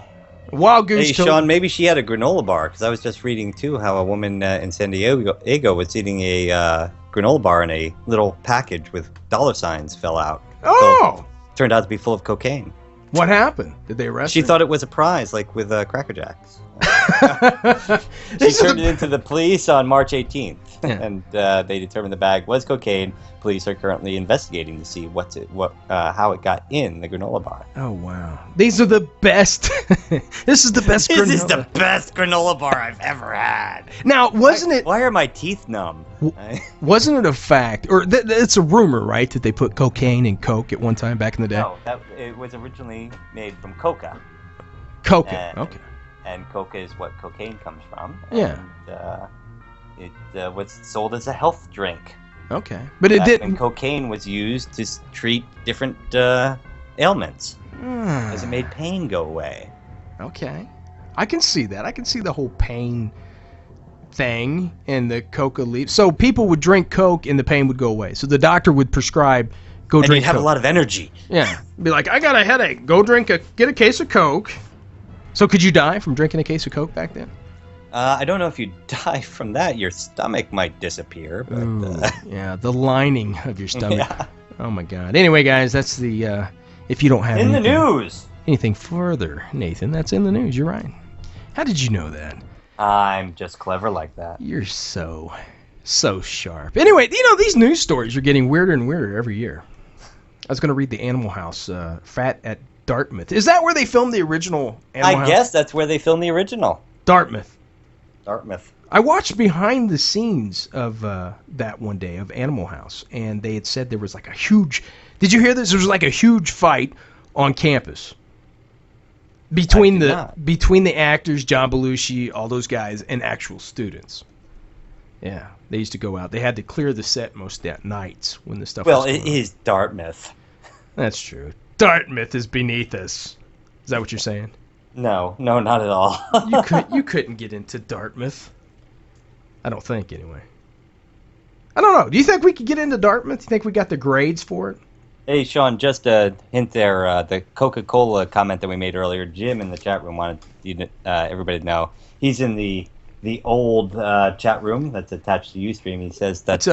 Wild goose. Hey, Sean, maybe she had a granola bar, because I was just reading, too, how a woman in San Diego was eating a granola bar and a little package with dollar signs fell out. Oh! So, turned out to be full of cocaine. What happened? Did they arrest her? She thought it was a prize, like with Cracker Jacks. She turned it into the police on March 18th, and they determined the bag was cocaine. Police are currently investigating to see how it got in the granola bar. Oh wow! These are the best. This is the best. This is the best granola bar I've ever had. Now, wasn't it? Why are my teeth numb? Wasn't it a fact, or it's a rumor, right, that they put cocaine in Coke at one time back in the day? No, it was originally made from coca. Coca, okay. And coca is what cocaine comes from. Yeah. And it was sold as a health drink. Okay, but it didn't. And cocaine was used to treat different ailments, because it made pain go away. Okay, I can see that. I can see the whole pain thing and the coca leaf. So people would drink Coke and the pain would go away. So the doctor would prescribe drink you'd have Coke. a lot of energy. Yeah, be like, I got a headache. Go get a case of Coke. So could you die from drinking a case of Coke back then? I don't know if you die from that. Your stomach might disappear. But, ooh, yeah, the lining of your stomach. Yeah. Oh my God. Anyway, guys, that's the. If you don't have the news. Anything further, Nathan, that's in the news. You're right. How did you know that? I'm just clever like that. You're so sharp. Anyway, these news stories are getting weirder and weirder every year. I was going to read the Animal House, Fat at Dartmouth. Is that where they filmed the original Animal House? I guess that's where they filmed the original. Dartmouth. I watched behind the scenes of that one day of Animal House, and they had said there was like a huge... Did you hear this? There was like a huge fight on campus between the actors, John Belushi, all those guys, and actual students. Yeah, they used to go out. They had to clear the set most nights when the stuff was going on. Well, it is Dartmouth. That's true. Dartmouth is beneath us. Is that what you're saying? No, not at all. You couldn't get into Dartmouth. I don't think, anyway. I don't know. Do you think we could get into Dartmouth? Do you think we got the grades for it? Hey, Sean, just a hint there. The Coca-Cola comment that we made earlier, Jim in the chat room wanted everybody to know. He's in the old chat room that's attached to Ustream. He says that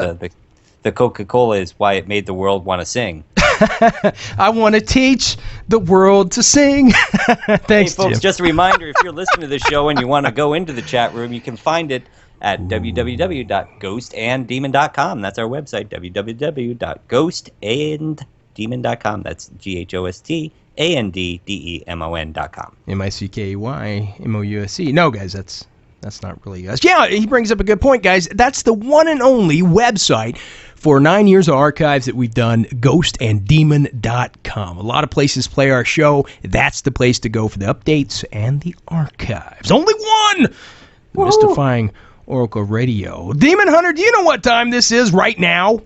the Coca-Cola is why it made the world want to sing. I want to teach the world to sing. Thanks, hey, folks, Jim. Just a reminder, if you're listening to the show and you want to go into the chat room, you can find it at www.ghostanddemon.com. That's our website, www.ghostanddemon.com. That's GhostAnddemon.com. MICKEYMOUSE. No, guys, that's not really us. Yeah, he brings up a good point, guys. That's the one and only website for 9 years of archives that we've done, GhostAndDemon.com. A lot of places play our show. That's the place to go for the updates and the archives. Only one! The mystifying Oracle Radio. Demon Hunter, do you know what time this is right now?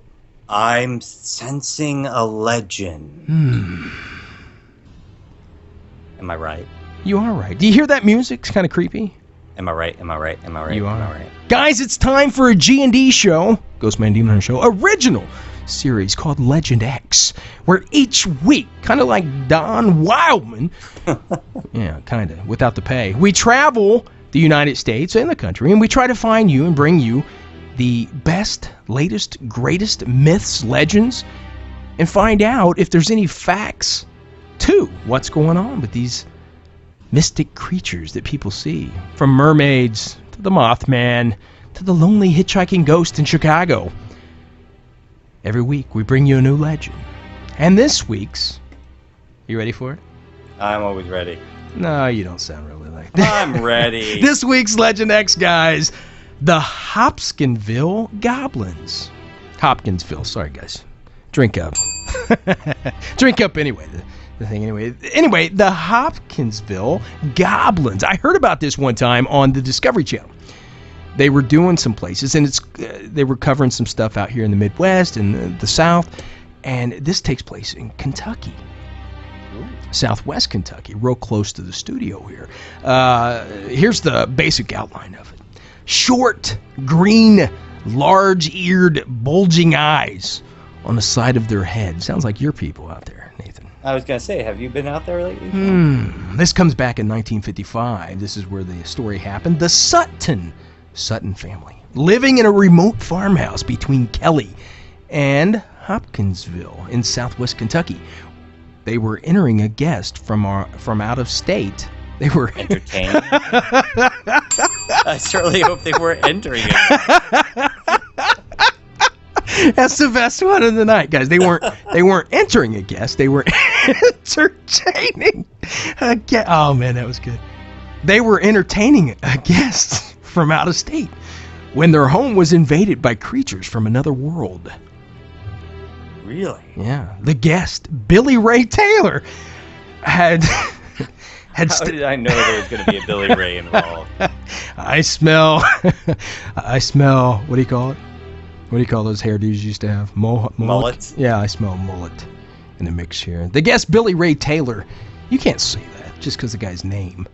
I'm sensing a legend. Am I right? You are right. Do you hear that music? It's kind of creepy. Am I right? You are. Right. Guys, it's time for a G&D show, Ghostman&Demon Hunter Show, original series called Legend X, where each week, kind of like Don Wildman, yeah, kind of, without the pay, we travel the United States and the country, and we try to find you and bring you the best, latest, greatest myths, legends, and find out if there's any facts to what's going on with these mystic creatures that people see, from mermaids to the Mothman to the lonely hitchhiking ghost in Chicago. Every week we bring you a new legend. And this week's, you ready for it? I'm always ready. No, you don't sound really like that. I'm ready. This week's Legend X, guys, the Hopkinsville goblins. Hopkinsville, sorry guys. Drink up. Drink up anyway. The thing anyway. Anyway, the Hopkinsville goblins. I heard about this one time on the Discovery Channel. They were doing some places, and they were covering some stuff out here in the Midwest and the South, and this takes place in Kentucky. Southwest Kentucky, real close to the studio here. Here's the basic outline of it. Short, green, large-eared, bulging eyes on the side of their head. Sounds like your people out there, Nathan. I was going to say, have you been out there lately? This comes back in 1955. This is where the story happened. The Sutton family, living in a remote farmhouse between Kelly and Hopkinsville in Southwest Kentucky. They were entering a guest from out of state. They were entertaining. I certainly hope they were entering it. That's the best one of the night, guys. They weren't entering a guest. They were entertaining a guest. Oh man, that was good. They were entertaining a guest from out of state when their home was invaded by creatures from another world. Really? Yeah. The guest, Billy Ray Taylor, had. How did I know there was going to be a Billy Ray involved? I smell. What do you call it? What do you call those hairdos you used to have? Mullets? Yeah, I smell mullet in the mix here. The guest, Billy Ray Taylor. You can't say that just because of the guy's name.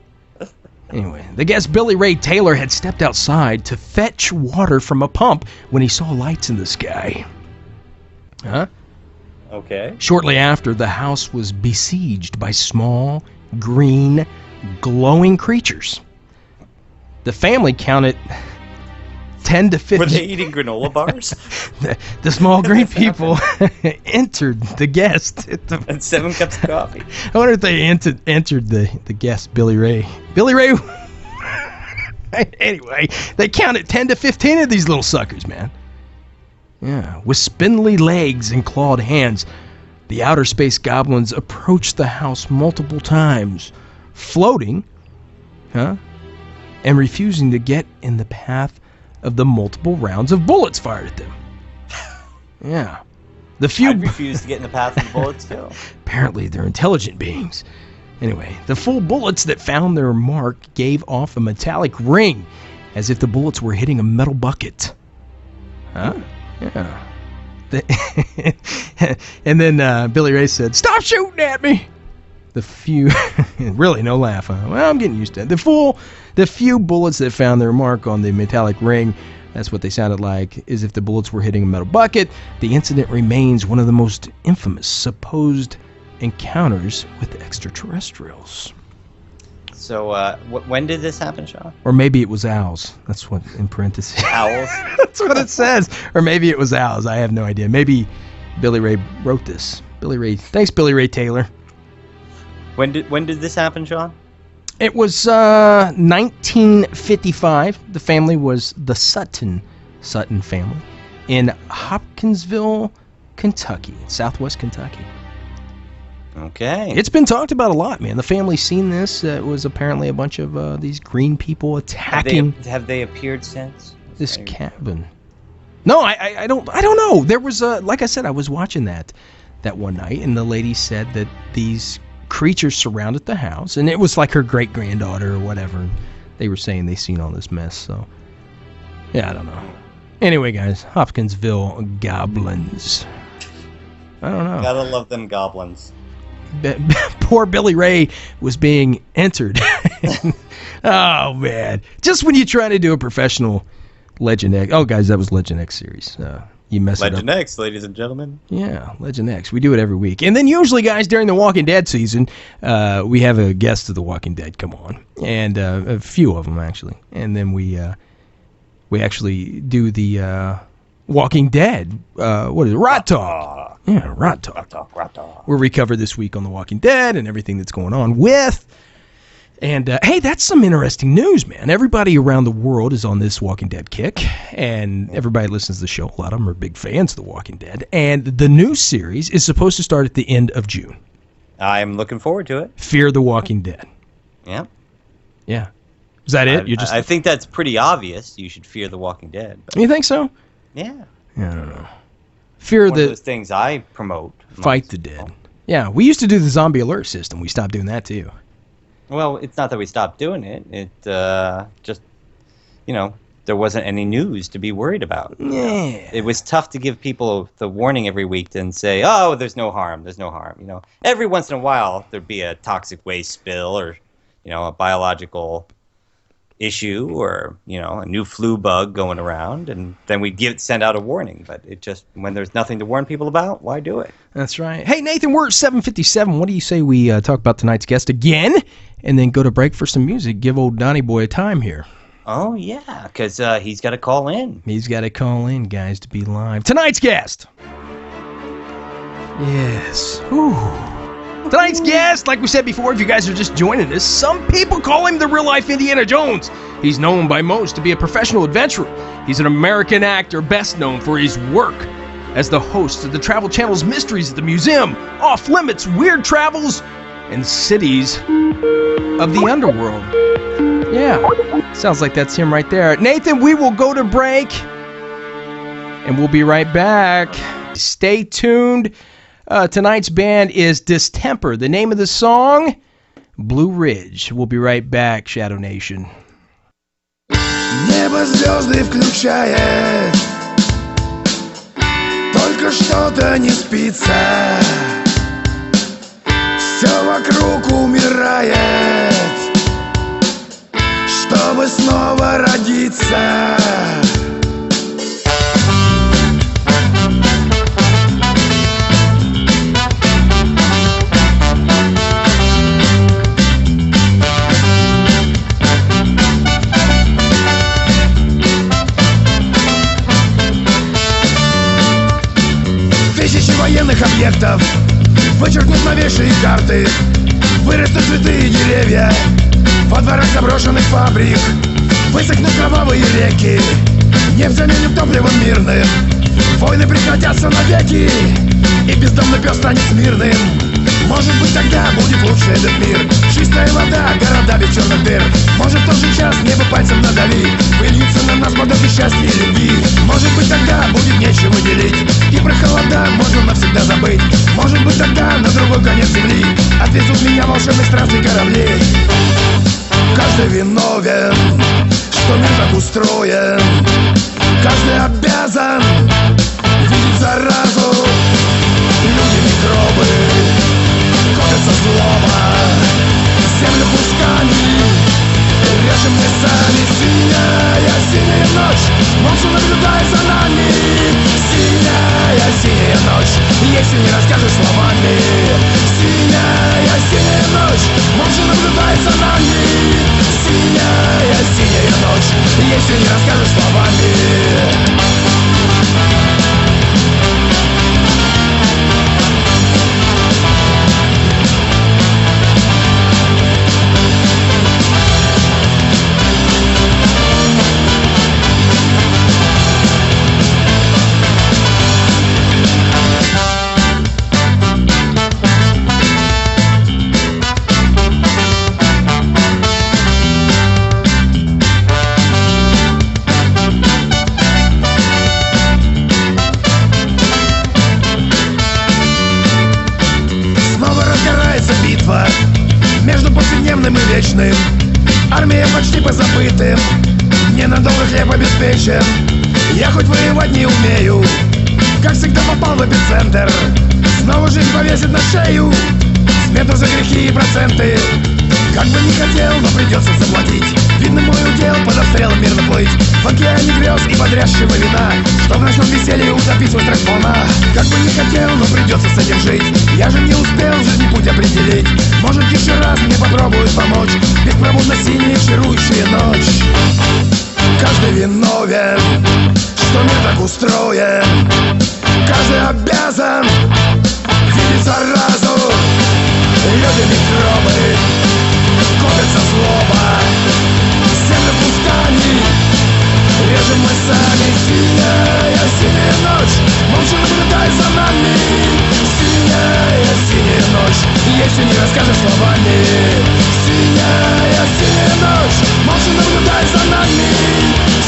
Anyway, the guest, Billy Ray Taylor, had stepped outside to fetch water from a pump when he saw lights in the sky. Huh? Okay. Shortly after, the house was besieged by small, green, glowing creatures. The family counted 10 to 15. Were they eating granola bars? The small green people entered the guest. And 7 cups of coffee. I wonder if they entered the guest, Billy Ray. Billy Ray. Anyway, they counted 10 to 15 of these little suckers, man. Yeah, with spindly legs and clawed hands, the outer space goblins approached the house multiple times, floating, and refusing to get in the path of the multiple rounds of bullets fired at them. Yeah. I'd refuse to get in the path of the bullets, too. Apparently, they're intelligent beings. Anyway, the full bullets that found their mark gave off a metallic ring, as if the bullets were hitting a metal bucket. Huh? Yeah. And then Billy Ray said, "Stop shooting at me!" The few, really no laugh, huh? Well, I'm getting used to it. The few bullets that found their mark on the metallic ring, that's what they sounded like, as if the bullets were hitting a metal bucket. The incident remains one of the most infamous supposed encounters with extraterrestrials. So, when did this happen, Sean? Or maybe it was owls. That's what, in parentheses. Owls? That's what it says. Or maybe it was owls. I have no idea. Maybe Billy Ray wrote this. Billy Ray. Thanks, Billy Ray Taylor. When did this happen, Sean? It was 1955. The family was the Sutton family in Hopkinsville, Kentucky, Southwest Kentucky. Okay. It's been talked about a lot, man. The family's seen this. It was apparently a bunch of these green people attacking. Have they appeared since? This cabin? No, I don't know. There was like I said, I was watching that one night, and the lady said that these creatures surrounded the house, and it was like her great-granddaughter or whatever. And they were saying they seen all this mess. So, yeah, I don't know. Anyway, guys, Hopkinsville goblins. I don't know. Gotta love them goblins. Poor Billy Ray was being entered. Oh, man. Just when you're trying to do a professional Legend X. Oh, guys, that was Legend X series. You mess Legend it up. X, ladies and gentlemen. Yeah, Legend X. We do it every week. And then usually, guys, during the Walking Dead season, we have a guest of the Walking Dead come on. And a few of them, actually. And then we actually do the Walking Dead. What is it? Rot Talk. Yeah, Rot Talk. Rot Talk. We'll recover this week on The Walking Dead and everything that's going on with. And, hey, that's some interesting news, man. Everybody around the world is on this Walking Dead kick, and everybody listens to the show. A lot of them are big fans of The Walking Dead. And the new series is supposed to start at the end of June. I'm looking forward to it. Fear the Walking Dead. Yeah. Yeah. Is that it? I think that's pretty obvious. You should fear the Walking Dead. But You think so? yeah. Yeah, I don't know. Fear one of those things I promote. Fight the dead. Yeah, we used to do the zombie alert system. We stopped doing that too. Well, it's not that we stopped doing it. It just, there wasn't any news to be worried about. Yeah. It was tough to give people the warning every week and say, oh, there's no harm. There's no harm. Every once in a while there'd be a toxic waste spill or, a biological issue or, a new flu bug going around. And then we'd send out a warning. But when there's nothing to warn people about, why do it? That's right. Hey, Nathan, we're at 7:57. What do you say we talk about tonight's guest again and then go to break for some music? Give old Donnie Boy a time here. Oh, yeah, because he's got to call in. He's got to call in, guys, to be live. Tonight's guest. Yes. Whew. Tonight's guest, like we said before, if you guys are just joining us, some people call him the real-life Indiana Jones. He's known by most to be a professional adventurer. He's an American actor best known for his work as the host of the Travel Channel's Mysteries at the Museum, Off Limits, Weird Travels, and Cities of the Underworld. Yeah, sounds like that's him right there. Nathan, we will go to break, and we'll be right back. Stay tuned. Tonight's band is Distemper. The name of the song, Blue Ridge. We'll be right back, Shadow Nation. Небо звезды включает, только что-то не спится. Все вокруг умирает, чтобы снова родиться. Тысячи военных объектов вычеркнут новейшие карты. Вырастут цветы и деревья во дворах заброшенных фабрик. Высохнут кровавые реки, нефть заменит топливом мирным. Войны прекратятся навеки, и бездомный пес станет мирным. Может быть, тогда будет лучше этот мир. Чистая вода, города без черных дыр. Может, в тот же час небо пальцем надави, выльются на нас потоки счастья и любви. Может быть, тогда будет нечего делить, и про холода можно навсегда забыть. Может быть, тогда на другой конец земли отвезут меня волшебных странных кораблей. Каждый виновен, что мир так устроен. Каждый обязан видеть заразу. Люди микробы копятся злоба. Землю кусками режем мы сами. Синяя ночь молча наблюдает за нами. Синяя ночь, если не расскажешь словами. Синяя ночь молча наблюдает за нами. Синяя ночь, если не расскажешь словами. Между повседневным и вечным, армия почти позабытым, ненадолго хлеб обеспечен. Я хоть воевать не умею, как всегда попал в эпицентр. Снова жизнь повесит на шею смету за грехи и проценты. Как бы не хотел, но придется заплатить. Видно, мой удел под обстрелом мирно плыть в океане грез и бодрящего вина, чтоб в ночном веселье утопить свой страх сполна. Как бы не хотел, но придется с этим жить. Я же не успел в жизни путь определить. Может, еще раз мне попробуют помочь. Беспробудно синяя чарующая ночь. Каждый виновен, что мир так устроен. Каждый обязан видеть заразу. Люди микробы копятся злоба. Землю кусками режем мы сами. Синяя ночь молча наблюдай за нами. Синяя ночь, если не расскажешь словами. Синяя ночь молча наблюдай за нами.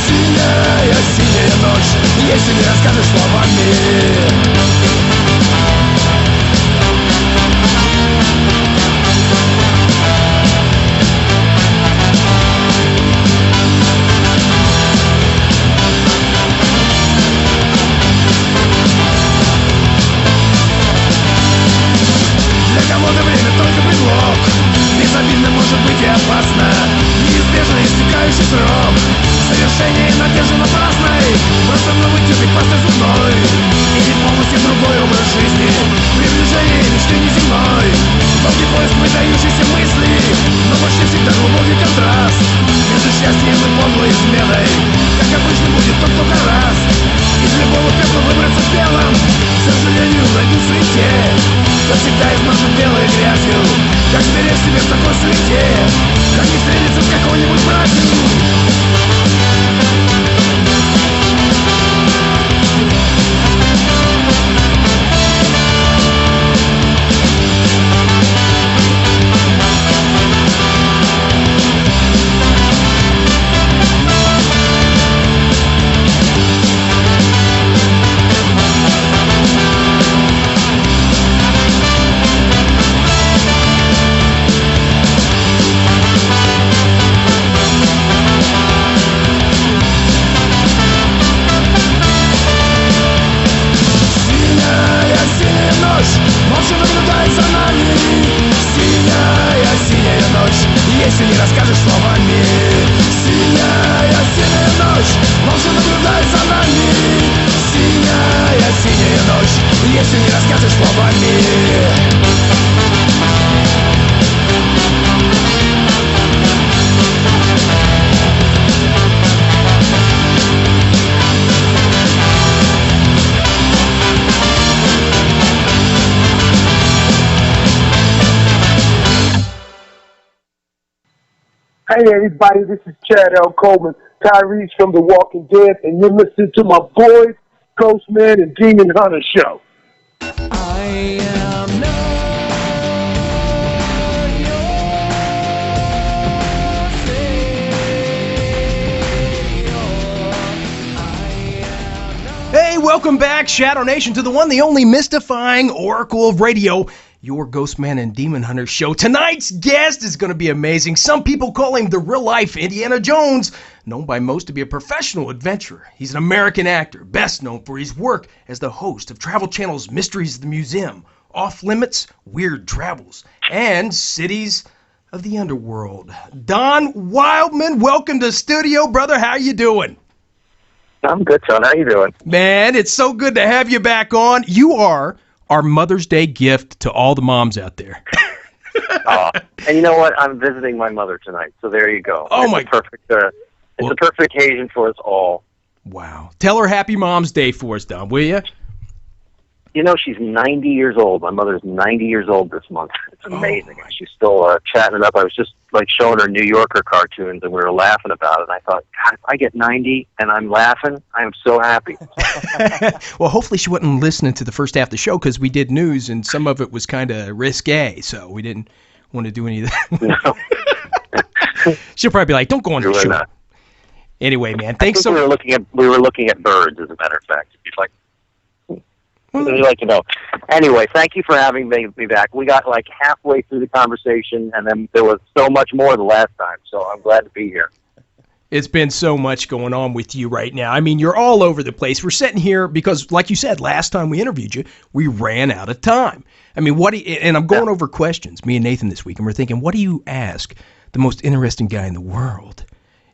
Синяя ночь, если не расскажешь словами. со мной вытерпеть пастой зубной и не полностью другой образ жизни, приближение мечты неземной. Долгий поиск выдающейся мысли, но почти всегда глубокий контраст между счастьем и подлой изменой. Как обычно будет тот, кто гораст из любого пепла выбраться белым. К сожалению, найду в суете, как всегда измажу белой грязью. Как сберечь себе в такой суете, как не встретиться с какой-нибудь братью. Молча наблюдает за нами. Синяя ночь, если не расскажешь словами. Синяя ночь, молча наблюдает за нами. Синяя ночь, если не расскажешь словами. Hey everybody, this is Chad L. Coleman, Tyrese from The Walking Dead, and you're listening to my boys, GhostMan and Demon Hunter Show. I am not Hey, welcome back, Shadow Nation, to the one, the only mystifying oracle of radio, your Ghostman and Demon Hunter Show. Tonight's guest is going to be amazing. Some people call him the real-life Indiana Jones, known by most to be a professional adventurer. He's an American actor, best known for his work as the host of Travel Channel's Mysteries of the Museum, Off Limits, Weird Travels, and Cities of the Underworld. Don Wildman, welcome to studio, brother. How you doing? I'm good, son. How you doing? Man, it's so good to have you back on. You are our Mother's Day gift to all the moms out there. And you know what? I'm visiting my mother tonight, so there you go. Oh, it's a perfect occasion for us all. Wow. Tell her Happy Mom's Day for us, Don, will you? You know, she's 90 years old. My mother's 90 years old this month. It's amazing. She's still chatting it up. I was just showing her New Yorker cartoons, and we were laughing about it. And I thought, God, if I get 90 and I'm laughing, I am so happy. Well, hopefully she wasn't listening to the first half of the show because we did news, and some of it was kind of risque, so we didn't want to do any of that. No. She'll probably be like, don't go on the show. Anyway, man, thanks so much. We were looking at birds, as a matter of fact. She's like, what would you like to know? Anyway, thank you for having me back. We got halfway through the conversation, and then there was so much more the last time, so I'm glad to be here. It's been so much going on with you right now. I mean, you're all over the place. We're sitting here because, like you said, last time we interviewed you, we ran out of time. I mean, and I'm going over questions, me and Nathan this week, and we're thinking, what do you ask the most interesting guy in the world?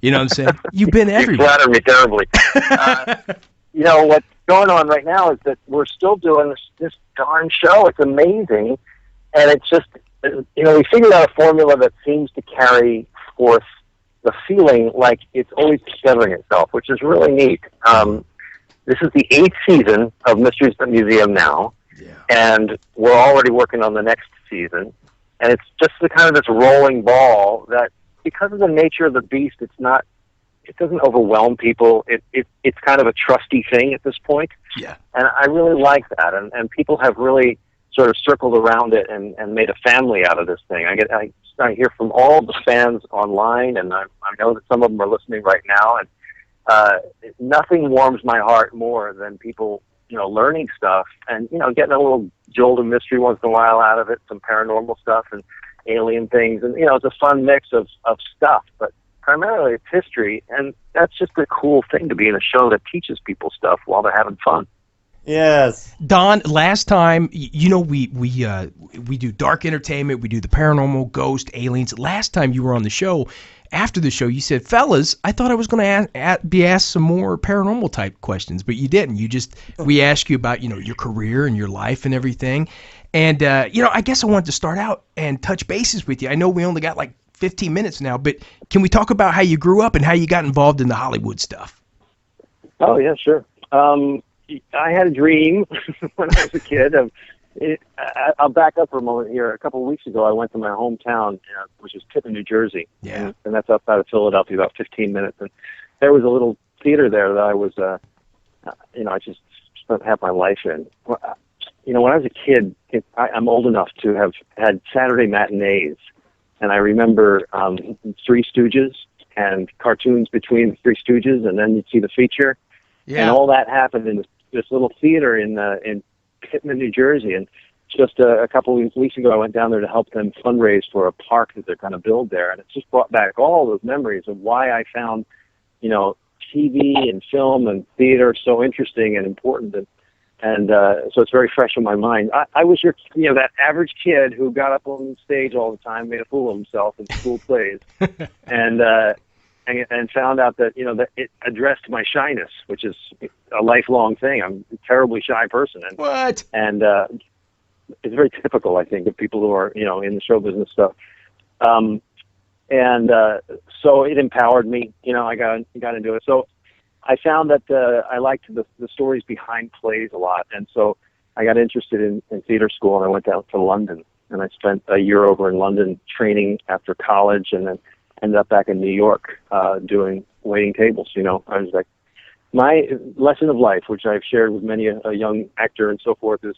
You know what I'm saying? You've been everywhere. You flatter me terribly. You know, what's going on right now is that we're still doing this darn show. It's amazing. And it's just, we figured out a formula that seems to carry forth the feeling like it's always discovering itself, which is really neat. This is the 8th season of Mysteries of the Museum now. Yeah. And we're already working on the next season. And it's just the kind of this rolling ball that, because of the nature of the beast, it doesn't overwhelm people. It's kind of a trusty thing at this point. Yeah. And I really like that. And people have really sort of circled around it and made a family out of this thing. I hear from all the fans online, and I know that some of them are listening right now. And nothing warms my heart more than people, learning stuff and, getting a little jolt of mystery once in a while out of it, some paranormal stuff and alien things. And, it's a fun mix of stuff. But primarily it's history, and that's just a cool thing to be in a show that teaches people stuff while they're having fun. Yes. Don, last time, we do dark entertainment, we do the paranormal, ghost, aliens. Last time you were on the show, after the show, you said, fellas, I thought I was going to be asked some more paranormal type questions, but you didn't. We asked you about, your career and your life and everything. And, I guess I wanted to start out and touch bases with you. I know we only got like 15 minutes now, but can we talk about how you grew up and how you got involved in the Hollywood stuff? Oh, yeah, sure. I had a dream when I was a kid. I'll back up for a moment here. A couple of weeks ago, I went to my hometown, which is Pittman, New Jersey. Yeah. And that's outside of Philadelphia, about 15 minutes. And there was a little theater there that I was, I just spent half my life in. When I was a kid, I'm old enough to have had Saturday matinees. And I remember Three Stooges and cartoons between the Three Stooges, and then you'd see the feature. Yeah. And all that happened in this little theater in Pittman, New Jersey. And just a couple of weeks ago, I went down there to help them fundraise for a park that they're going to build there. And it just brought back all those memories of why I found, TV and film and theater so interesting and important. And so it's very fresh in my mind. I was that average kid who got up on stage all the time, made a fool of himself in school plays, and found out that, that it addressed my shyness, which is a lifelong thing. I'm a terribly shy person. What? And it's very typical, I think, of people who are, in the show business stuff. So it empowered me. I got into it. So I found that I liked the stories behind plays a lot. And so I got interested in theater school, and I went down to London. And I spent a year over in London training after college, and then ended up back in New York doing waiting tables. I was like, my lesson of life, which I've shared with many a young actor and so forth, is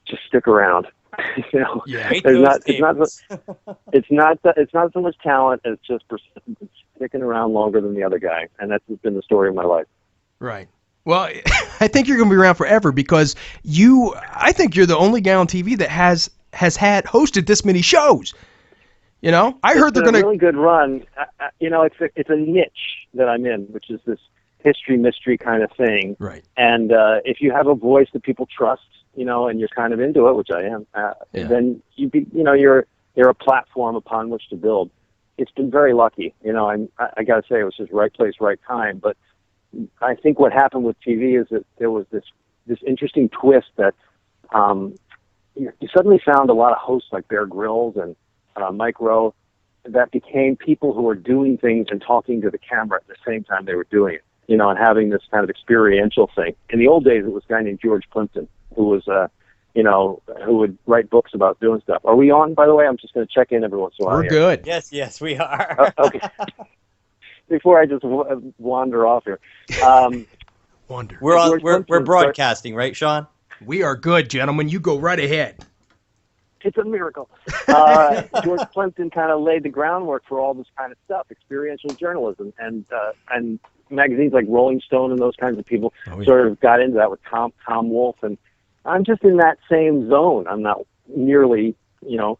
just stick around. Yeah. It's not so much talent as just persistence, sticking around longer than the other guy, and that's been the story of my life. Right. Well, I think you're going to be around forever because I think you're the only guy on TV that has hosted this many shows. I heard they're going to really good run. It's a niche that I'm in, which is this history mystery kind of thing. Right. And if you have a voice that people trust, and you're kind of into it, which I am, then you're a platform upon which to build. It's been very lucky. I got to say, it was just right place, right time. But I think what happened with TV is that there was this interesting twist that you suddenly found a lot of hosts like Bear Grylls and Mike Rowe that became people who were doing things and talking to the camera at the same time they were doing it, and having this kind of experiential thing. In the old days, it was a guy named George Plimpton who was, who would write books about doing stuff. Are we on, by the way? I'm just going to check in every once in a while. We're good. Yes, we are. Okay. Before I just wander off here. We're broadcasting, right, Sean? We are good, gentlemen. You go right ahead. It's a miracle. George Plimpton kind of laid the groundwork for all this kind of stuff, experiential journalism, and magazines like Rolling Stone and those kinds of people sort of got into that with Tom Wolfe, and I'm just in that same zone. I'm not nearly,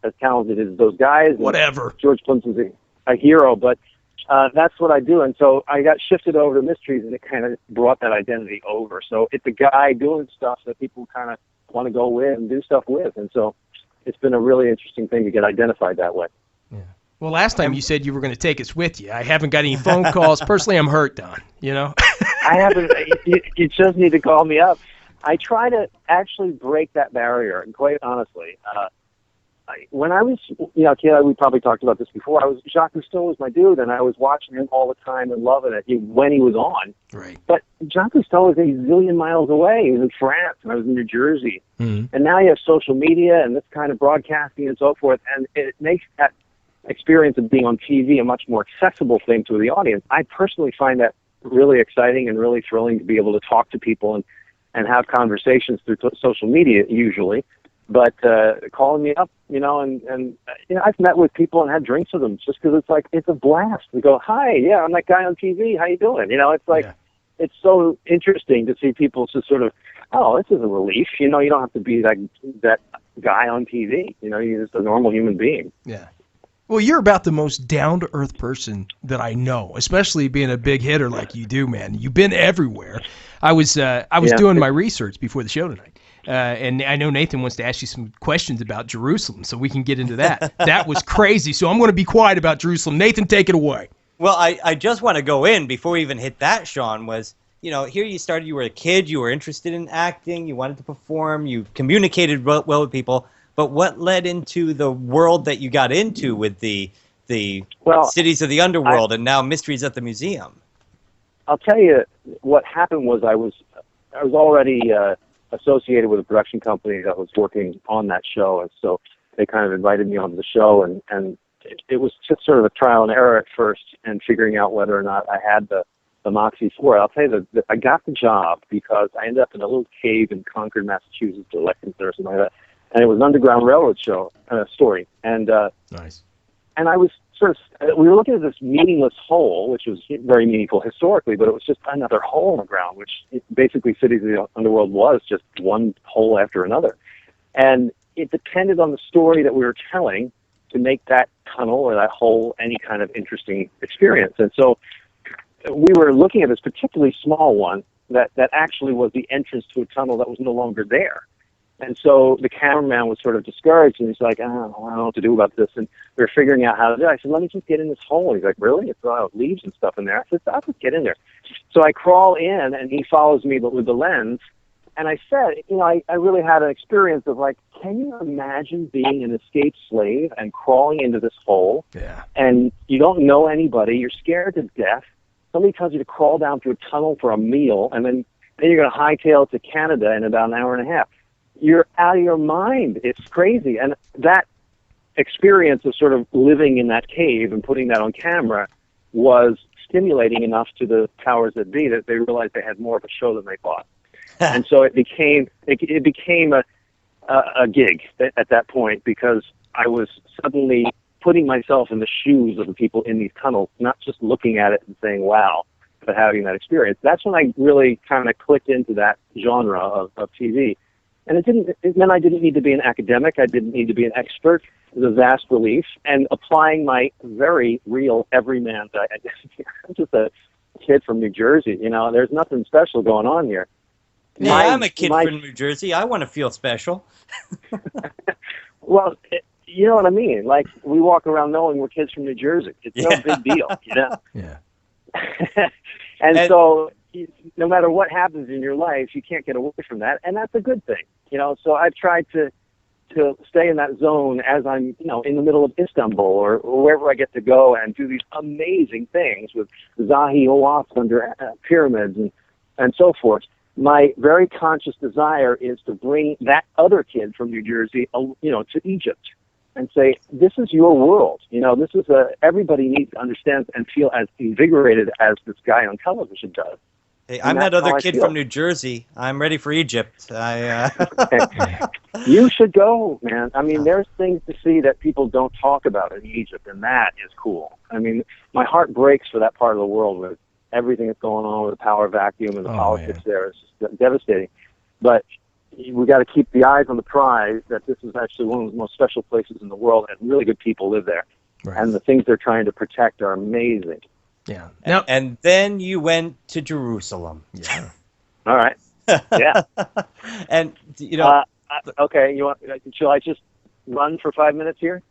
as talented as those guys. Whatever. George Plimpton's a hero, but that's what I do, and so I got shifted over to mysteries, and it kind of brought that identity over. So it's a guy doing stuff that people kind of want to go with and do stuff with, and so it's been a really interesting thing to get identified that way. Yeah. Well, last time you said you were going to take us with you. I haven't got any phone calls. Personally, I'm hurt, Don. I haven't. You just need to call me up. I try to actually break that barrier, and quite honestly, when I was, kid, we probably talked about this before. Jacques Cousteau was my dude, and I was watching him all the time and loving it when he was on. Right. But Jacques Cousteau was a zillion miles away. He was in France, and I was in New Jersey. Mm-hmm. And now you have social media and this kind of broadcasting and so forth, and it makes that experience of being on TV a much more accessible thing to the audience. I personally find that really exciting and really thrilling to be able to talk to people and have conversations through social media usually. But calling me up, and I've met with people and had drinks with them just because it's a blast. We go, hi, yeah, I'm that guy on TV. How you doing? It's like, It's so interesting to see people just sort of, oh, this is a relief. You don't have to be that guy on TV. You're just a normal human being. Yeah. Well, you're about the most down-to-earth person that I know, especially being a big hitter like you do, man. You've been everywhere. I was doing my research before the show tonight. And I know Nathan wants to ask you some questions about Jerusalem, so we can get into that. That was crazy, so I'm going to be quiet about Jerusalem. Nathan, take it away. Well, I just want to go in before we even hit that, Sean, was, here you started, you were a kid, you were interested in acting, you wanted to perform, you communicated well with people, but what led into the world that you got into with the Cities of the Underworld and now Mysteries at the Museum? I'll tell you what happened was I was already associated with a production company that was working on that show, and so they kind of invited me onto the show, and it was just sort of a trial and error at first, and figuring out whether or not I had the moxie for it. I'll tell you that I got the job because I ended up in a little cave in Concord, Massachusetts, or Lexington or something like that, and it was an Underground Railroad story, and nice. And I was we were looking at this meaningless hole, which was very meaningful historically, but it was just another hole in the ground, which basically Cities of the Underworld was just one hole after another. And it depended on the story that we were telling to make that tunnel or that hole any kind of interesting experience. And so we were looking at this particularly small one that actually was the entrance to a tunnel that was no longer there. And so the cameraman was sort of discouraged, and he's like, I don't know what to do about this. And we were figuring out how to do it. I said, let me just get in this hole. He's like, really? It's leaves and stuff in there. I said, I'll just get in there. So I crawl in, and he follows me with the lens. And I said, I really had an experience of like, can you imagine being an escaped slave and crawling into this hole? Yeah. And you don't know anybody. You're scared to death. Somebody tells you to crawl down through a tunnel for a meal, and then you're going to hightail it to Canada in about an hour and a half. You're out of your mind. It's crazy. And that experience of sort of living in that cave and putting that on camera was stimulating enough to the powers that be that they realized they had more of a show than they thought. And so it became a gig at that point, because I was suddenly putting myself in the shoes of the people in these tunnels, not just looking at it and saying, wow, but having that experience. That's when I really kind of clicked into that genre of TV. And it meant I didn't need to be an academic. I didn't need to be an expert. It was a vast relief. And applying my very real everyman identity. I'm just a kid from New Jersey. There's nothing special going on here. Yeah, I'm a kid from New Jersey. I want to feel special. Well, you know what I mean? Like, we walk around knowing we're kids from New Jersey. It's no big deal, Yeah. and so no matter what happens in your life, you can't get away from that, and that's a good thing. So I've tried to stay in that zone as I'm, in the middle of Istanbul or wherever I get to go and do these amazing things with Zahi Hawass under pyramids and so forth. My very conscious desire is to bring that other kid from New Jersey, to Egypt and say, this is your world. This is everybody needs to understand and feel as invigorated as this guy on television does. Hey, I'm that other kid from New Jersey. I'm ready for Egypt. You should go, man. I mean, there's things to see that people don't talk about in Egypt, and that is cool. I mean, my heart breaks for that part of the world with everything that's going on with the power vacuum and the politics there. It's just devastating. But we got to keep the eyes on the prize that this is actually one of the most special places in the world, and really good people live there. Right. And the things they're trying to protect are amazing. Yeah. And then you went to Jerusalem. Yeah. All right. Yeah. And okay. Shall I just run for 5 minutes here?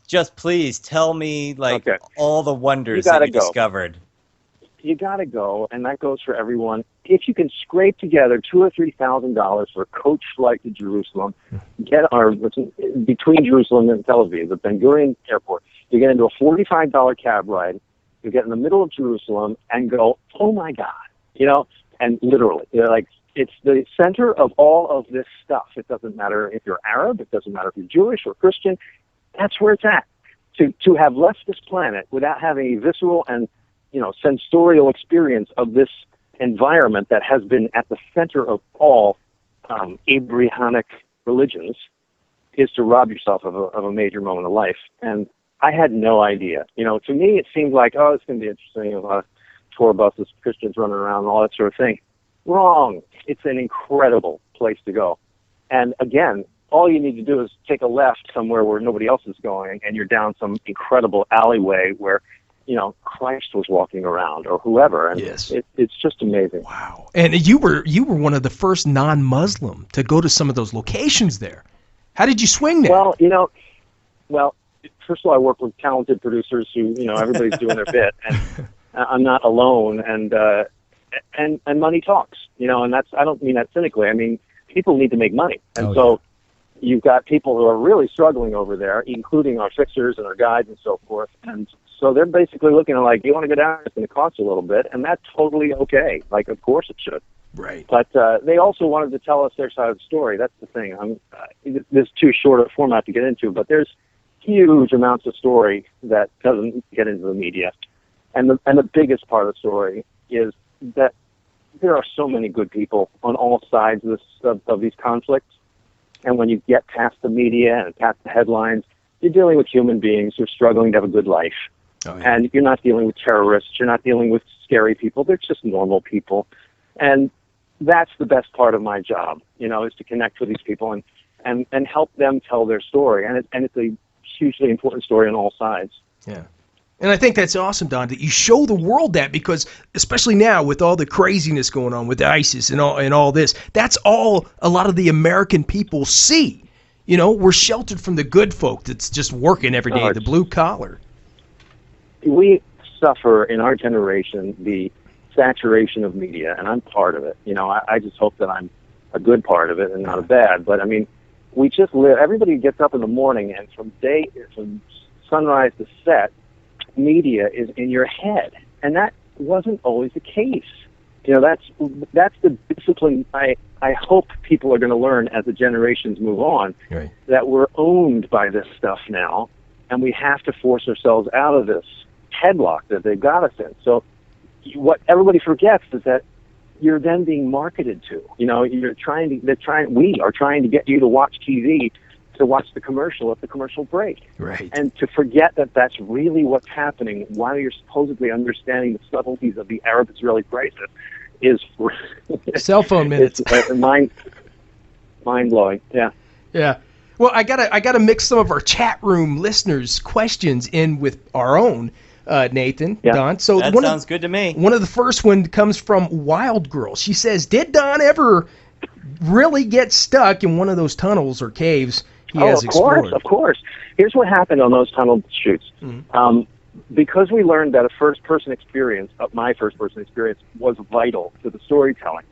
Just please tell me all the wonders that you discovered. You got to go, and that goes for everyone. If you can scrape together $2,000 or $3,000 for a coach flight to Jerusalem, between Jerusalem and Tel Aviv, the Ben Gurion Airport, you get into a $45 cab ride. You get in the middle of Jerusalem and go, oh my God, and literally, it's the center of all of this stuff. It doesn't matter if you're Arab, it doesn't matter if you're Jewish or Christian. That's where it's at. To have left this planet without having a visceral and sensorial experience of this environment that has been at the center of all Abrahamic religions is to rob yourself of a major moment of life. And I had no idea. To me, it seemed like, it's going to be interesting. A lot of tour buses, Christians running around, and all that sort of thing. Wrong. It's an incredible place to go. And again, all you need to do is take a left somewhere where nobody else is going, and you're down some incredible alleyway where, Christ was walking around or whoever. And it's just amazing. Wow. And you were one of the first non-Muslim to go to some of those locations there. How did you swing there? Well, first of all, I work with talented producers who, everybody's doing their bit, and I'm not alone, and money talks, and that's, I don't mean that cynically. I mean, people need to make money. And you've got people who are really struggling over there, including our fixers and our guides and so forth. And so they're basically looking at like, you want to go down, it's going to cost you a little bit. And that's totally okay. Like, of course it should. Right. But they also wanted to tell us their side of the story. That's the thing. This is too short a format to get into, but there's huge amounts of story that doesn't get into the media. And the biggest part of the story is that there are so many good people on all sides of these conflicts. And when you get past the media and past the headlines, you're dealing with human beings who are struggling to have a good life. Oh, yeah. And you're not dealing with terrorists. You're not dealing with scary people. They're just normal people. And that's the best part of my job, is to connect with these people and help them tell their story. And it's a hugely important story on all sides. Yeah. And I think that's awesome, Don, that you show the world that, because especially now with all the craziness going on with ISIS and all this, that's all a lot of the American people see. We're sheltered from the good folk that's just working every day, the blue collar. We suffer in our generation the saturation of media, and I'm part of it. I just hope that I'm a good part of it and not a bad. But I mean, we just live. Everybody gets up in the morning, and from sunrise to set, media is in your head, and that wasn't always the case. That's the discipline I hope people are going to learn as the generations move on. Right. That we're owned by this stuff now, and we have to force ourselves out of this headlock that they've got us in. So what everybody forgets is that you're then being marketed to. We are trying to get you to watch TV, to watch the commercial at the commercial break. Right. And to forget that that's really what's happening while you're supposedly understanding the subtleties of the Arab-Israeli crisis is cell phone minutes. It's mind-blowing. Yeah. Yeah. Well, I gotta mix some of our chat room listeners' questions in with our own, Nathan, yeah. Don. So that sounds good to me. One of the first one comes from Wild Girl. She says, "Did Don ever really get stuck in one of those tunnels or caves he has explored?" Of course. Here's what happened on those tunnel shoots. Mm-hmm. Because we learned that a first-person experience, my first-person experience, was vital to the storytelling,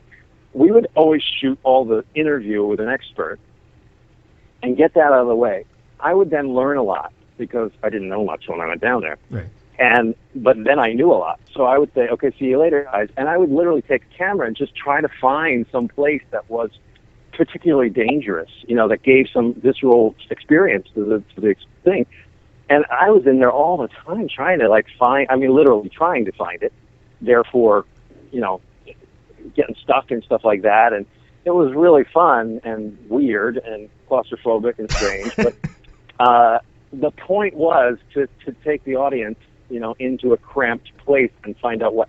we would always shoot all the interview with an expert and get that out of the way. I would then learn a lot because I didn't know much when I went down there. Right. But then I knew a lot. So I would say, okay, see you later, guys. And I would literally take a camera and just try to find some place that was particularly dangerous, that gave some visceral experience to the thing. And I was in there all the time trying to literally trying to find it. Therefore, getting stuck and stuff like that. And it was really fun and weird and claustrophobic and strange. But the point was to take the audience, into a cramped place and find out what,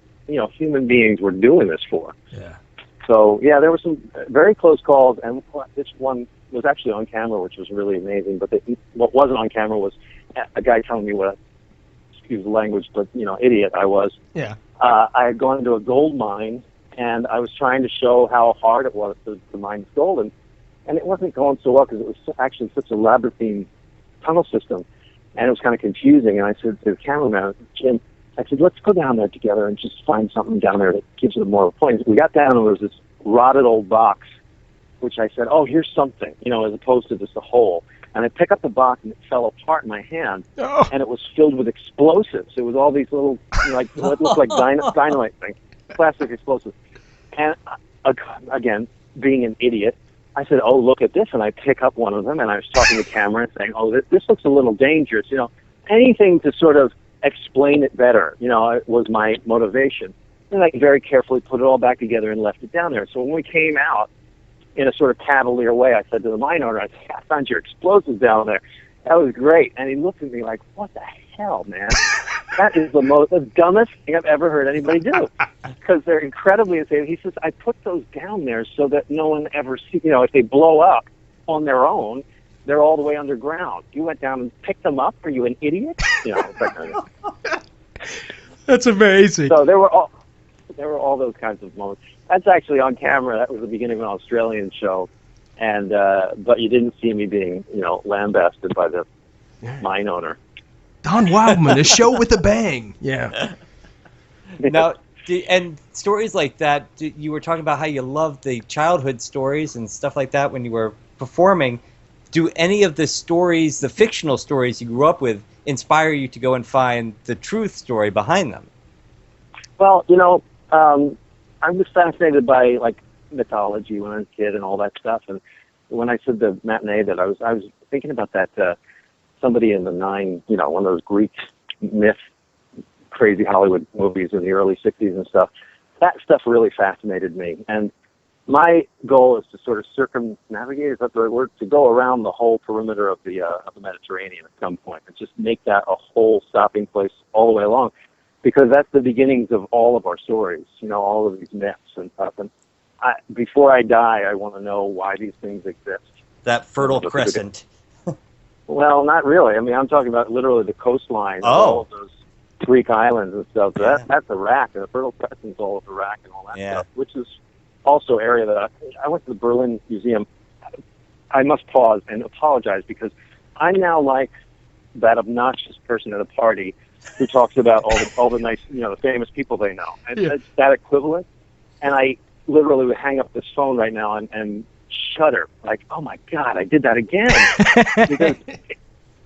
human beings were doing this for. Yeah. So, yeah, there were some very close calls, and this one was actually on camera, which was really amazing. But what wasn't on camera was a guy telling me excuse the language, but, idiot I was. Yeah. I had gone into a gold mine, and I was trying to show how hard it was to mine gold, and it wasn't going so well because it was actually such a labyrinthine tunnel system, and it was kind of confusing. And I said to the cameraman, Jim, I said, let's go down there together and just find something down there that gives it more of a point. We got down, and there was this rotted old box, which I said, oh, here's something, as opposed to just a hole. And I pick up the box, and it fell apart in my hand, and it was filled with explosives. It was all these little, what looked like dynamite things, plastic explosives. And again, being an idiot, I said, oh, look at this. And I pick up one of them, and I was talking to the camera and saying, oh, this looks a little dangerous. Anything to sort of explain it better, it was my motivation. And I very carefully put it all back together and left it down there. So when we came out, in a sort of cavalier way, I said to the mine owner, I found your explosives down there. That was great. And he looked at me like, what the hell, man? That is the dumbest thing I've ever heard anybody do. Because they're incredibly insane. He says, I put those down there so that no one ever sees, if they blow up on their own, they're all the way underground. You went down and picked them up? Are you an idiot? That kind of That's amazing. So there were all those kinds of moments. That's actually on camera. That was the beginning of an Australian show, and but you didn't see me being, lambasted by the mine owner. Don Wildman, a show with a bang. Yeah. Now, and stories like that, you were talking about how you loved the childhood stories and stuff like that when you were performing. Do any of the stories, the fictional stories you grew up with, inspire you to go and find the truth story behind them? Well, I was fascinated by like mythology when I was a kid and all that stuff. And when I said the matinee, that I was thinking about that somebody in the one of those Greek myth, crazy Hollywood movies in the early '60s and stuff. That stuff really fascinated me. And my goal is to sort of circumnavigate, is that the right word, to go around the whole perimeter of the Mediterranean at some point and just make that a whole stopping place all the way along. Because that's the beginnings of all of our stories, all of these myths and stuff. And before I die, I want to know why these things exist. That Fertile Crescent. Well, not really. I mean, I'm talking about literally the coastline of all of those Greek islands and stuff. So that's Iraq, and the Fertile Crescent's all of Iraq and all that stuff, which is also area that I went to the Berlin Museum. I must pause and apologize because I'm now like that obnoxious person at a party who talks about all the nice, the famous people they know. And it's that equivalent. And I literally would hang up this phone right now and shudder, like, oh my God, I did that again. Because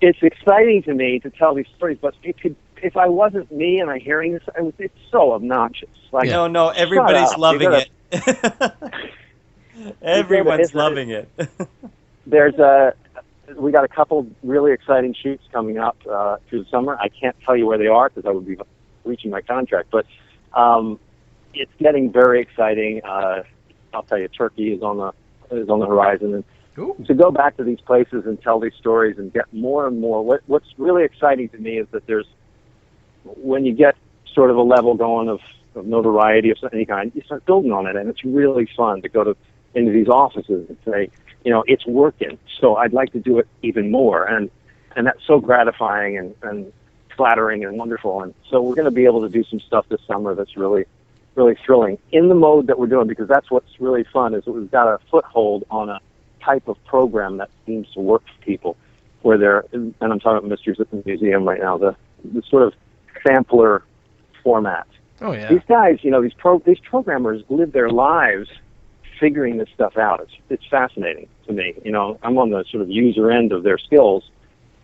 it's exciting to me to tell these stories, but if I wasn't me and I'm hearing this, it's so obnoxious. Like, no, everybody's loving it. Everyone's loving it. We got a couple really exciting shoots coming up through the summer. I can't tell you where they are because I would be reaching my contract, but it's getting very exciting. I'll tell you, Turkey is on the horizon, and to go back to these places and tell these stories and get more and more. What's really exciting to me is that when you get sort of a level going of notoriety of any kind, you start building on it, and it's really fun to go into these offices and say, it's working, so I'd like to do it even more, and that's so gratifying and flattering and wonderful. And so we're going to be able to do some stuff this summer that's really, really thrilling in the mode that we're doing, because that's what's really fun, is that we've got a foothold on a type of program that seems to work for people, where and I'm talking about Mysteries at the Museum right now, the sort of sampler format. Oh yeah. These guys, these programmers live their lives figuring this stuff out. It's fascinating to me. I'm on the sort of user end of their skills,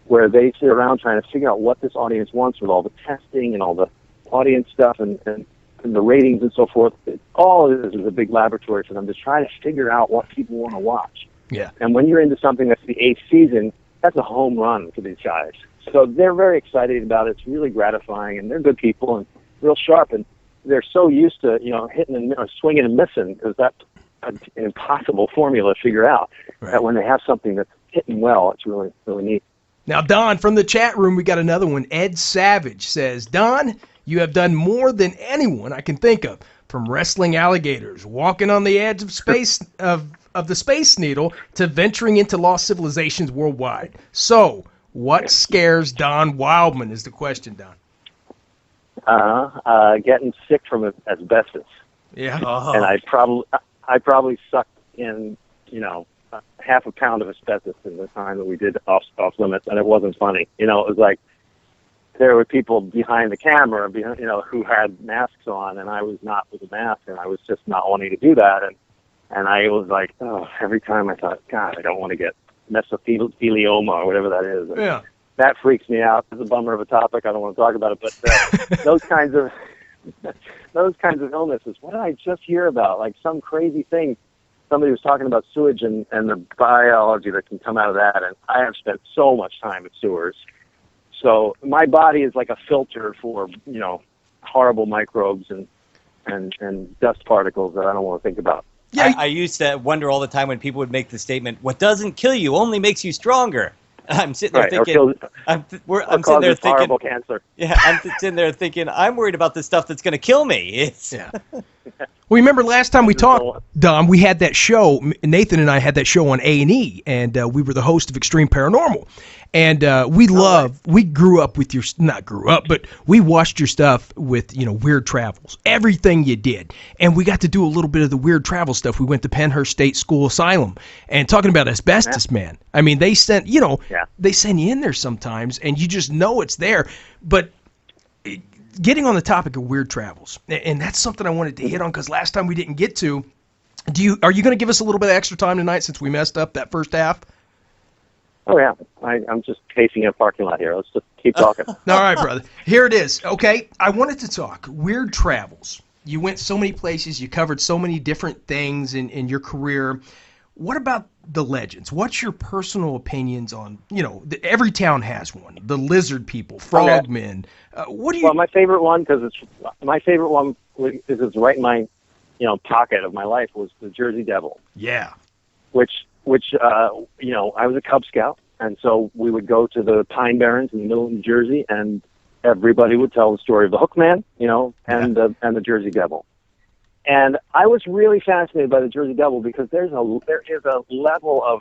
where they sit around trying to figure out what this audience wants with all the testing and all the audience stuff and the ratings and so forth. All of this is a big laboratory for them to try to figure out what people want to watch. Yeah. And when you're into something that's the 8th season, that's a home run for these guys. So they're very excited about it. It's really gratifying, and they're good people and real sharp, and they're so used to hitting and swinging and missing, because that's an impossible formula to figure out. Right. That when they have something that's hitting well, it's really, really neat. Now, Don, from the chat room, we got another one. Ed Savage says, Don, you have done more than anyone I can think of, from wrestling alligators, walking on the edge of space of the Space Needle, to venturing into lost civilizations worldwide. So, what scares Don Wildman is the question, Don. Getting sick from asbestos. Yeah. And I probably sucked in, half a pound of asbestos in the time that we did off limits, and it wasn't funny. It was like there were people behind the camera, who had masks on, and I was not with a mask, and I was just not wanting to do that, and I was like, every time I thought, God, I don't want to get mesothelioma or whatever that is. Yeah. That freaks me out. It's a bummer of a topic. I don't want to talk about it, but those kinds of illnesses. What did I just hear about? Like some crazy thing. Somebody was talking about sewage and the biology that can come out of that, and I have spent so much time at sewers. So my body is like a filter for horrible microbes and dust particles that I don't want to think about. Yeah, I used to wonder all the time when people would make the statement, "What doesn't kill you only makes you stronger." I'm sitting there thinking, I'm sitting there thinking, horrible cancer. Yeah, I'm sitting there thinking, I'm worried about the stuff that's going to kill me. Well, remember last time we talked, Dom, we had that show, Nathan and I had that show on A&E, and we were the host of Extreme Paranormal. And we grew up with your, not grew up, but we watched your stuff with, Weird Travels, everything you did. And we got to do a little bit of the weird travel stuff. We went to Pennhurst State School Asylum, and talking about asbestos, man. I mean, they sent, they send you in there sometimes, and you just know it's there. But getting on the topic of weird travels, and that's something I wanted to hit on because last time we didn't get to. Are you going to give us a little bit of extra time tonight since we messed up that first half? Oh, yeah. I'm just pacing in a parking lot here. Let's just keep talking. All right, brother. Here it is. Okay, I wanted to talk weird travels. You went so many places. You covered so many different things in your career. What about the legends? What's your personal opinions on, every town has one. The lizard people, frogmen. What do you... Well, my favorite one, because it's right in my, pocket of my life, was the Jersey Devil. Yeah. Which I was a Cub Scout, and so we would go to the Pine Barrens in the middle of New Jersey, and everybody would tell the story of the Hookman, and the Jersey Devil. And I was really fascinated by the Jersey Devil because there is a level of,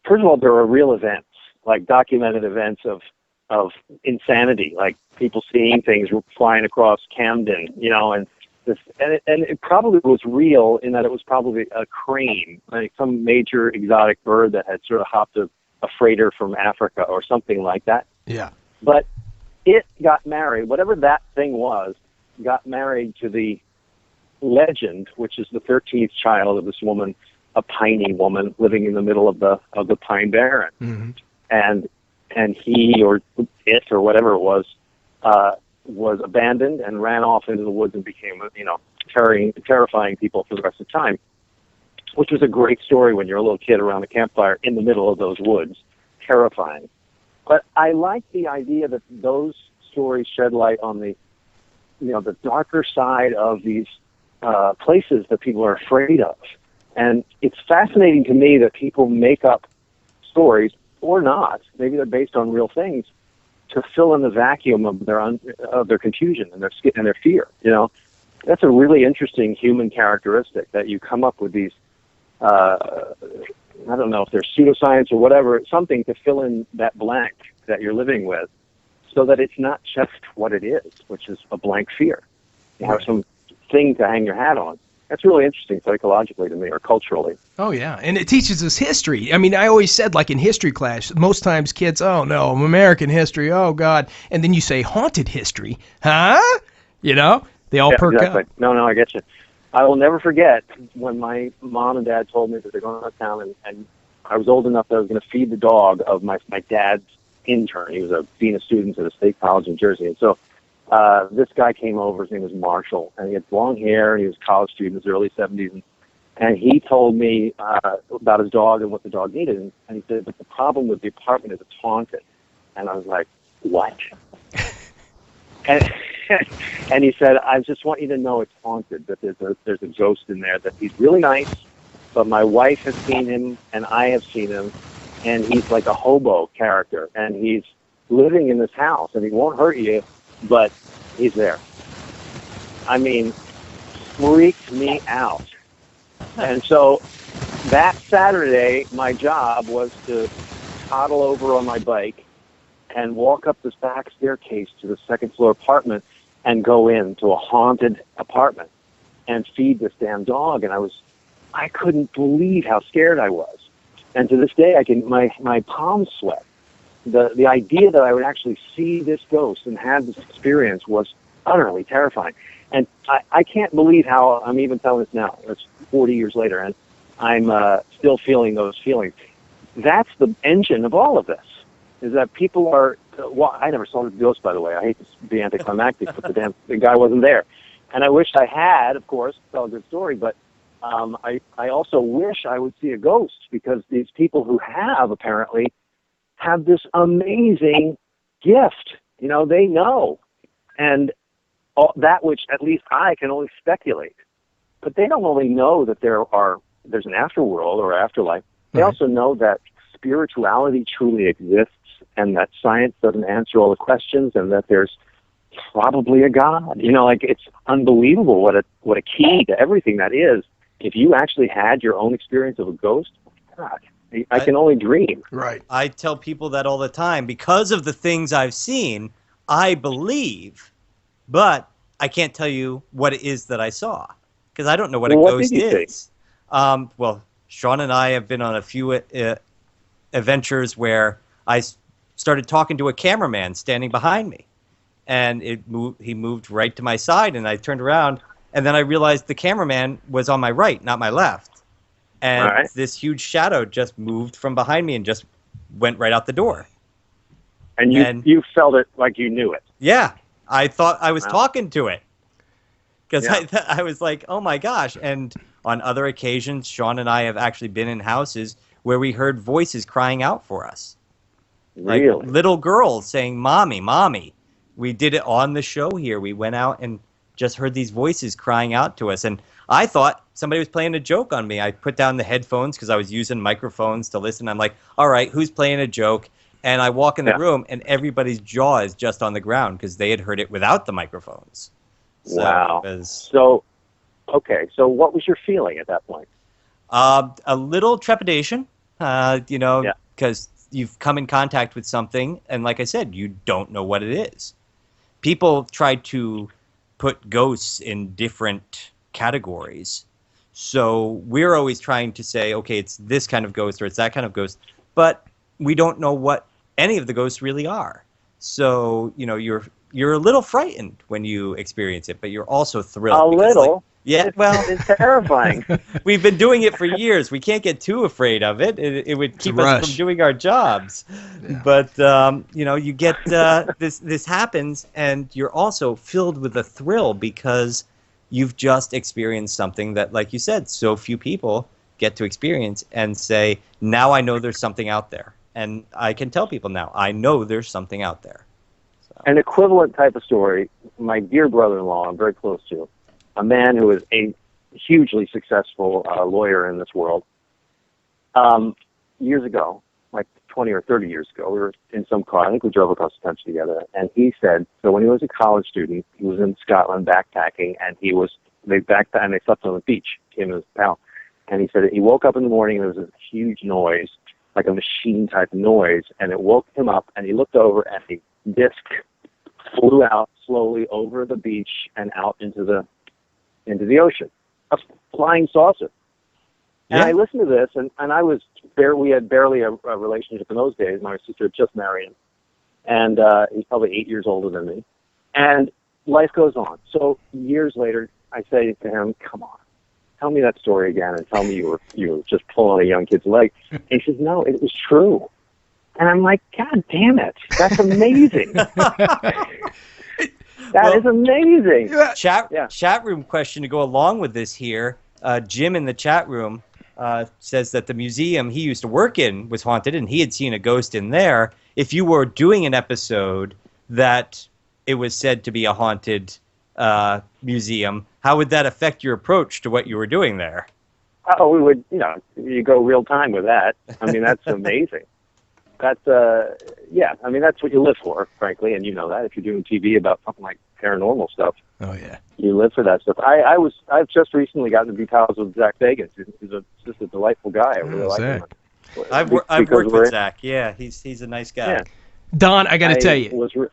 first of all, there are real events, like documented events of insanity, like people seeing things flying across Camden, and it probably was real in that it was probably a crane, like some major exotic bird that had sort of hopped a freighter from Africa or something like that. Yeah. But it got married, whatever that thing was, got married to the legend, which is the 13th child of this woman, a piney woman living in the middle of the Pine Barren. Mm-hmm. And he or it or whatever it was abandoned and ran off into the woods and became, terrifying people for the rest of the time, which was a great story when you're a little kid around a campfire in the middle of those woods. Terrifying. But I like the idea that those stories shed light on the darker side of these places that people are afraid of. And it's fascinating to me that people make up stories, or not, maybe they're based on real things, to fill in the vacuum of their confusion and their fear. That's a really interesting human characteristic, that you come up with these, I don't know if they're pseudoscience or whatever, something to fill in that blank that you're living with, so that it's not just what it is, which is a blank fear. You have some thing to hang your hat on. That's really interesting psychologically to me, or culturally. Oh, yeah. And it teaches us history. I mean, I always said, like in history class, most times kids, oh, no, American history, oh, God. And then you say haunted history. Huh? They all perk up. No, I get you. I will never forget when my mom and dad told me that they're going out of town, and I was old enough that I was going to feed the dog of my dad's intern. He was a dean of students at a state college in Jersey. And so this guy came over. His name was Marshall, and he had long hair, and he was a college student in his early 70s. And he told me about his dog and what the dog needed. And he said, but the problem with the apartment is it's haunted. And I was like, what? and he said, I just want you to know it's haunted, that there's a ghost in there, that he's really nice, but my wife has seen him, and I have seen him, and he's like a hobo character, and he's living in this house, and he won't hurt you, but he's there. I mean, freaked me out. And so that Saturday, my job was to toddle over on my bike and walk up this back staircase to the second floor apartment and go into a haunted apartment and feed this damn dog. And I couldn't believe how scared I was. And to this day, my palms sweat. The idea that I would actually see this ghost and have this experience was utterly terrifying. And I can't believe how I'm even telling this now. It's 40 years later, and I'm still feeling those feelings. That's the engine of all of this, is that people are... Well, I never saw the ghost, by the way. I hate to be anticlimactic, but the guy wasn't there. And I wish I had, of course, tell a good story, but I also wish I would see a ghost, because these people who have, apparently, have this amazing gift. They know. And that which at least I can only speculate. But they don't only know that there's an afterworld or afterlife. They also know that spirituality truly exists, and that science doesn't answer all the questions, and that there's probably a god. You know, like, it's unbelievable what a key to everything that is. If you actually had your own experience of a ghost, God, I can only dream. Right. I tell people that all the time. Because of the things I've seen, I believe, but I can't tell you what it is that I saw because I don't know what a ghost is. Well, Sean and I have been on a few adventures where I started talking to a cameraman standing behind me, and he moved right to my side, and I turned around, and then I realized the cameraman was on my right, not my left. And this huge shadow just moved from behind me and just went right out the door. And you felt it like you knew it. Yeah. I thought I was talking to it. Because I was like, oh my gosh. And on other occasions, Sean and I have actually been in houses where we heard voices crying out for us. Really? Like little girls saying, Mommy, Mommy. We did it on the show here. We went out and just heard these voices crying out to us. And I thought somebody was playing a joke on me. I put down the headphones because I was using microphones to listen. I'm like, all right, who's playing a joke? And I walk in the room, and everybody's jaw is just on the ground because they had heard it without the microphones. So wow. So what was your feeling at that point? A little trepidation, because you've come in contact with something, and like I said, you don't know what it is. People try to put ghosts in different categories. So we're always trying to say, okay, it's this kind of ghost or it's that kind of ghost, but we don't know what any of the ghosts really are. So, you're a little frightened when you experience it, but you're also thrilled. A little? Yeah, well, it's terrifying. We've been doing it for years. We can't get too afraid of it. It would keep us from doing our jobs. Yeah. But, you get this happens, and you're also filled with a thrill because you've just experienced something that, like you said, so few people get to experience and say, now I know there's something out there. And I can tell people now, I know there's something out there. So. An equivalent type of story, my dear brother-in-law, I'm very close to, a man who is a hugely successful lawyer in this world. Years ago, like 20 or 30 years ago, we were in some car. I think we drove across the country together. And he said, so when he was a college student, he was in Scotland backpacking, and they slept on the beach, him and his pal. And he said that he woke up in the morning and there was a huge noise, like a machine-type noise, and it woke him up, and he looked over, and the disc flew out slowly over the beach and out into the ocean. A flying saucer. And I listened to this, and we had barely a relationship in those days. My sister had just married him, and he's probably 8 years older than me. And life goes on. So years later, I say to him, come on, tell me that story again, and tell me you were just pulling a young kid's leg. And he says, no, it was true. And I'm like, God damn it, that's amazing. That is amazing. Chat room question to go along with this here. Jim in the chat room says that the museum he used to work in was haunted, and he had seen a ghost in there. If you were doing an episode that it was said to be a haunted museum, how would that affect your approach to what you were doing there? Oh, we would, you go real time with that. I mean, that's amazing. That's, I mean, that's what you live for, frankly, and you know that if you're doing TV about something like paranormal stuff. Oh, yeah. You live for that stuff. I've just recently gotten to be pals with Zach Bagans, who's just a delightful guy. I really like him. I've worked with Zach. Yeah, he's a nice guy. Yeah. Don, I got to tell you,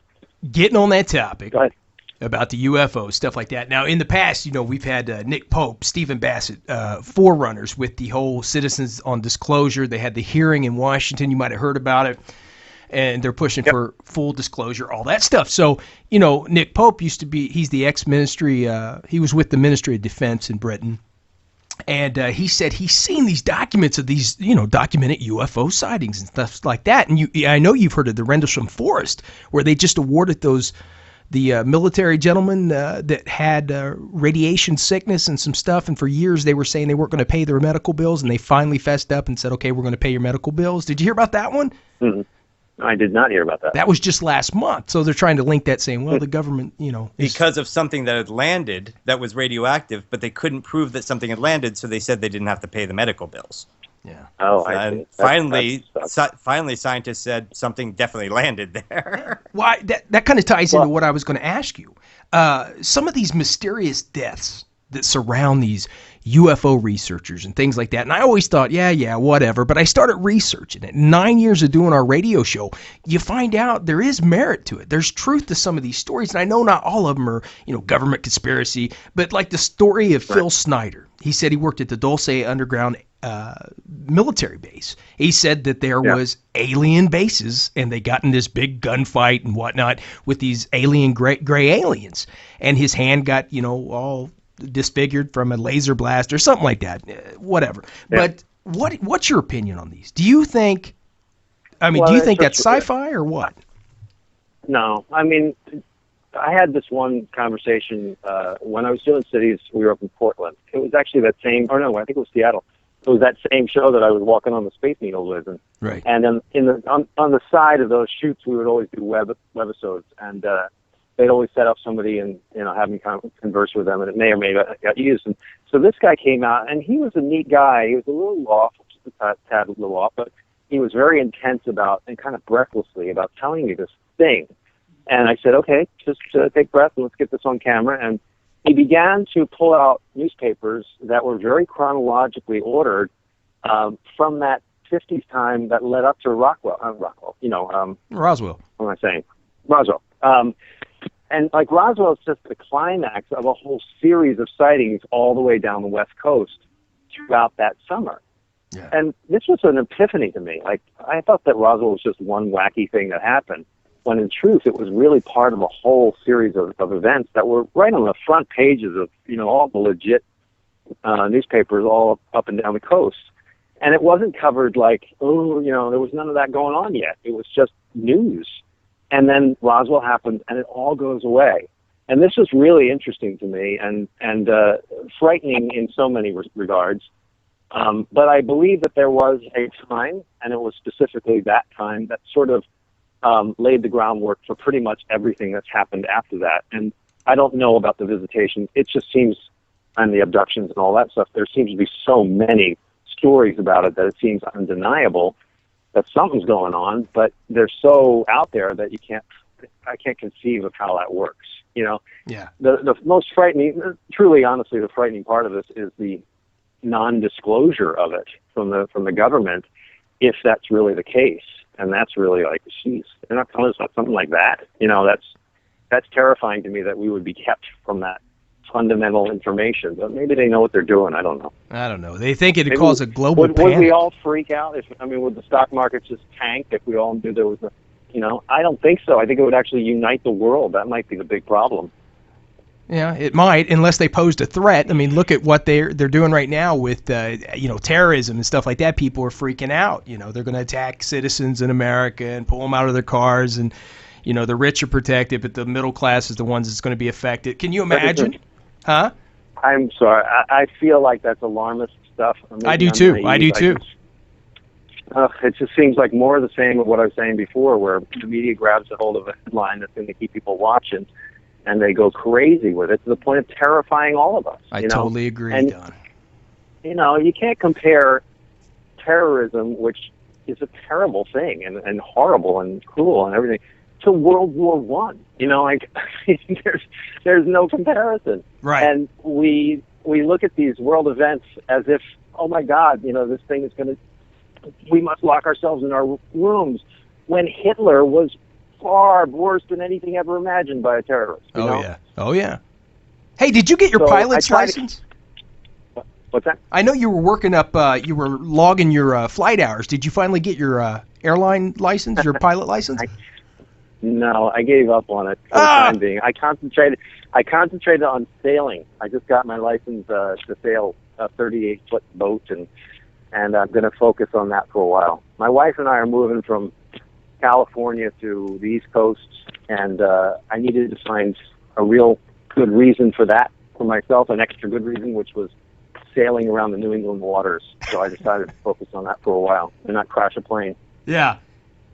getting on that topic about the UFO, stuff like that. Now, in the past, we've had Nick Pope, Stephen Bassett, forerunners with the whole Citizens on Disclosure. They had the hearing in Washington. You might have heard about it. And they're pushing for full disclosure, all that stuff. So, Nick Pope he's the ex-ministry, he was with the Ministry of Defense in Britain. And he said he's seen these documents of these, documented UFO sightings and stuff like that. And I know you've heard of the Rendlesham Forest, where they just awarded the military gentlemen that had radiation sickness and some stuff. And for years they were saying they weren't going to pay their medical bills. And they finally fessed up and said, okay, we're going to pay your medical bills. Did you hear about that one? Mm-hmm. I did not hear about that. That was just last month. So they're trying to link that, saying, well, the government, because of something that had landed that was radioactive, but they couldn't prove that something had landed, so they said they didn't have to pay the medical bills. Yeah. Oh, I And see. finally, scientists said something definitely landed there. Well, that kind of ties into what I was going to ask you. Some of these mysterious deaths that surround these UFO researchers and things like that. And I always thought, yeah, whatever. But I started researching it. 9 years of doing our radio show, you find out there is merit to it. There's truth to some of these stories. And I know not all of them are, government conspiracy, but like the story of Phil Snyder. He said he worked at the Dulce underground military base. He said that there was alien bases and they got in this big gunfight and whatnot with these alien gray aliens. And his hand got, all disfigured from a laser blast or something like that. Whatever. Yeah. But what's your opinion on these? Do you think, do you think that's sci-fi or what? No. I had this one conversation when I was doing cities. We were up in Portland. It was actually I think it was Seattle. It was that same show that I was walking on the Space Needle with. Right. And then on the side of those shoots, we would always do webisodes. And they'd always set up somebody and have me converse with them, and it may or may not got used. And so this guy came out, and he was a neat guy. He was a little off, tad a little off, but he was very intense about and kind of breathlessly about telling me this thing. And I said, okay, just take breath and let's get this on camera. And he began to pull out newspapers that were very chronologically ordered from that 50s time that led up to Roswell. Roswell. What am I saying? Roswell. And like Roswell is just the climax of a whole series of sightings all the way down the West Coast throughout that summer. Yeah. And this was an epiphany to me. Like, I thought that Roswell was just one wacky thing that happened, when in truth it was really part of a whole series of events that were right on the front pages of, all the legit newspapers all up and down the coast. And it wasn't covered like, there was none of that going on yet. It was just news. And then Roswell happened, and it all goes away. And this was really interesting to me and frightening in so many regards. But I believe that there was a time, and it was specifically that time, that sort of laid the groundwork for pretty much everything that's happened after that. And I don't know about the visitations. It just seems, and the abductions and all that stuff, there seems to be so many stories about it that it seems undeniable that something's going on, but they're so out there that I can't conceive of how that works. Yeah. The most frightening, truly, honestly, the frightening part of this is the non-disclosure of it from the government, if that's really the case. And that's really like, geez, they're not telling us about something like that. That's terrifying to me that we would be kept from that fundamental information. But maybe they know what they're doing. I don't know. They think it'd cause a global panic. Would we all freak out? Would the stock market just tank if we all knew there was I don't think so. I think it would actually unite the world. That might be the big problem. Yeah, it might, unless they posed a threat. Look at what they're doing right now with terrorism and stuff like that. People are freaking out. They're going to attack citizens in America and pull them out of their cars, and the rich are protected, but the middle class is the ones that's going to be affected. Can you imagine? Huh? I'm sorry. I feel like that's alarmist stuff. I do too. It just seems like more of the same of what I was saying before, where the media grabs a hold of a headline that's going to keep people watching, and they go crazy with it to the point of terrifying all of us. I totally agree, and, Don. You can't compare terrorism, which is a terrible thing and horrible and cruel and everything, to World War One. There's no comparison. Right. And we look at these world events as if, oh my God, this thing is going to. We must lock ourselves in our rooms. When Hitler was far worse than anything ever imagined by a terrorist. Oh yeah. Hey, did you get your pilot's license? What's that? I know you were working up. You were logging your flight hours. Did you finally get your airline license, your pilot license? No, I gave up on it for the time being. I concentrated on sailing. I just got my license to sail a 38-foot boat, and I'm going to focus on that for a while. My wife and I are moving from California to the East Coast, and I needed to find a real good reason for that for myself, an extra good reason, which was sailing around the New England waters. So I decided to focus on that for a while and not crash a plane. Yeah.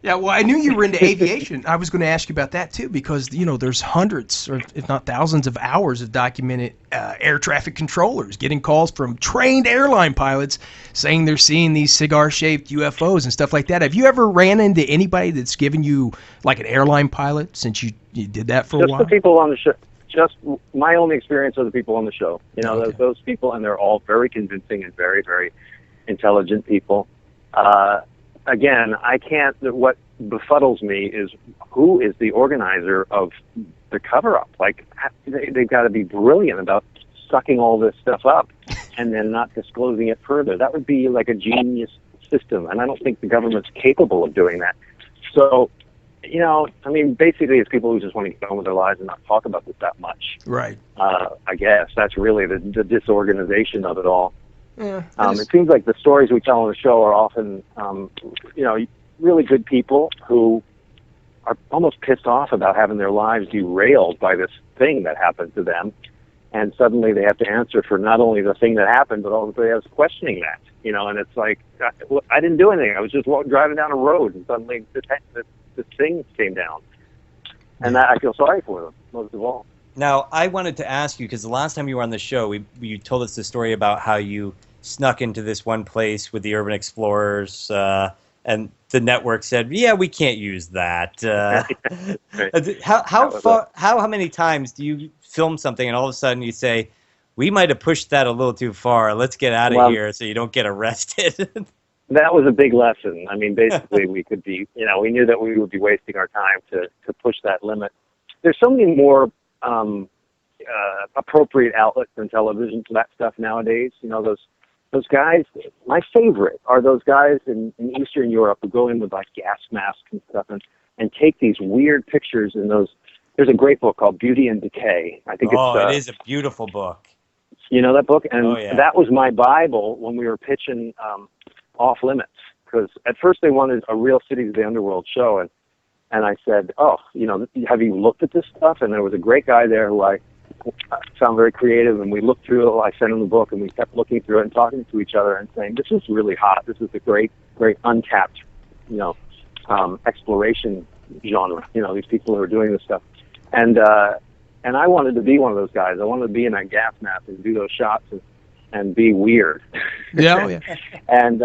Yeah, well, I knew you were into aviation. I was going to ask you about that, too, because, there's hundreds, or if not thousands of hours of documented air traffic controllers getting calls from trained airline pilots saying they're seeing these cigar-shaped UFOs and stuff like that. Have you ever ran into anybody that's given you, like, an airline pilot since you did that for a while? Just the people on the show. Just my only experience are the people on the show. Those people, and they're all very convincing and very, very intelligent people. Again, I can't. What befuddles me is who is the organizer of the cover-up. Like, they've got to be brilliant about sucking all this stuff up and then not disclosing it further. That would be like a genius system, and I don't think the government's capable of doing that. So, basically it's people who just want to get on with their lives and not talk about this that much. Right. I guess that's really the disorganization of it all. Yeah, it seems like the stories we tell on the show are often, really good people who are almost pissed off about having their lives derailed by this thing that happened to them, and suddenly they have to answer for not only the thing that happened, but all everybody else questioning that. And it's like, I didn't do anything. I was just driving down a road, and suddenly this thing came down, and I feel sorry for them most of all. Now, I wanted to ask you, because the last time you were on the show, you told us the story about how you snuck into this one place with the Urban Explorers, and the network said, "Yeah, we can't use that." Right. How many times do you film something and all of a sudden you say, "We might have pushed that a little too far. Let's get out of here so you don't get arrested"? That was a big lesson. Basically, we could be, we knew that we would be wasting our time to push that limit. There's so many more appropriate outlets than television for that stuff nowadays. Those guys, my favorite are those guys in Eastern Europe who go in with like gas masks and stuff and take these weird pictures in those. There's a great book called Beauty and Decay. I think it is a beautiful book. You know that book? And yeah. That was my Bible when we were pitching Off Limits, because at first they wanted a real Cities of the Underworld show, and I said, have you looked at this stuff? And there was a great guy there who I found very creative, and we looked through it. I sent him the book, and we kept looking through it and talking to each other and saying, this is really hot. This is a great, great untapped, exploration genre. These people who are doing this stuff. And I wanted to be one of those guys. I wanted to be in that gas mask and do those shots and be weird. Yeah. And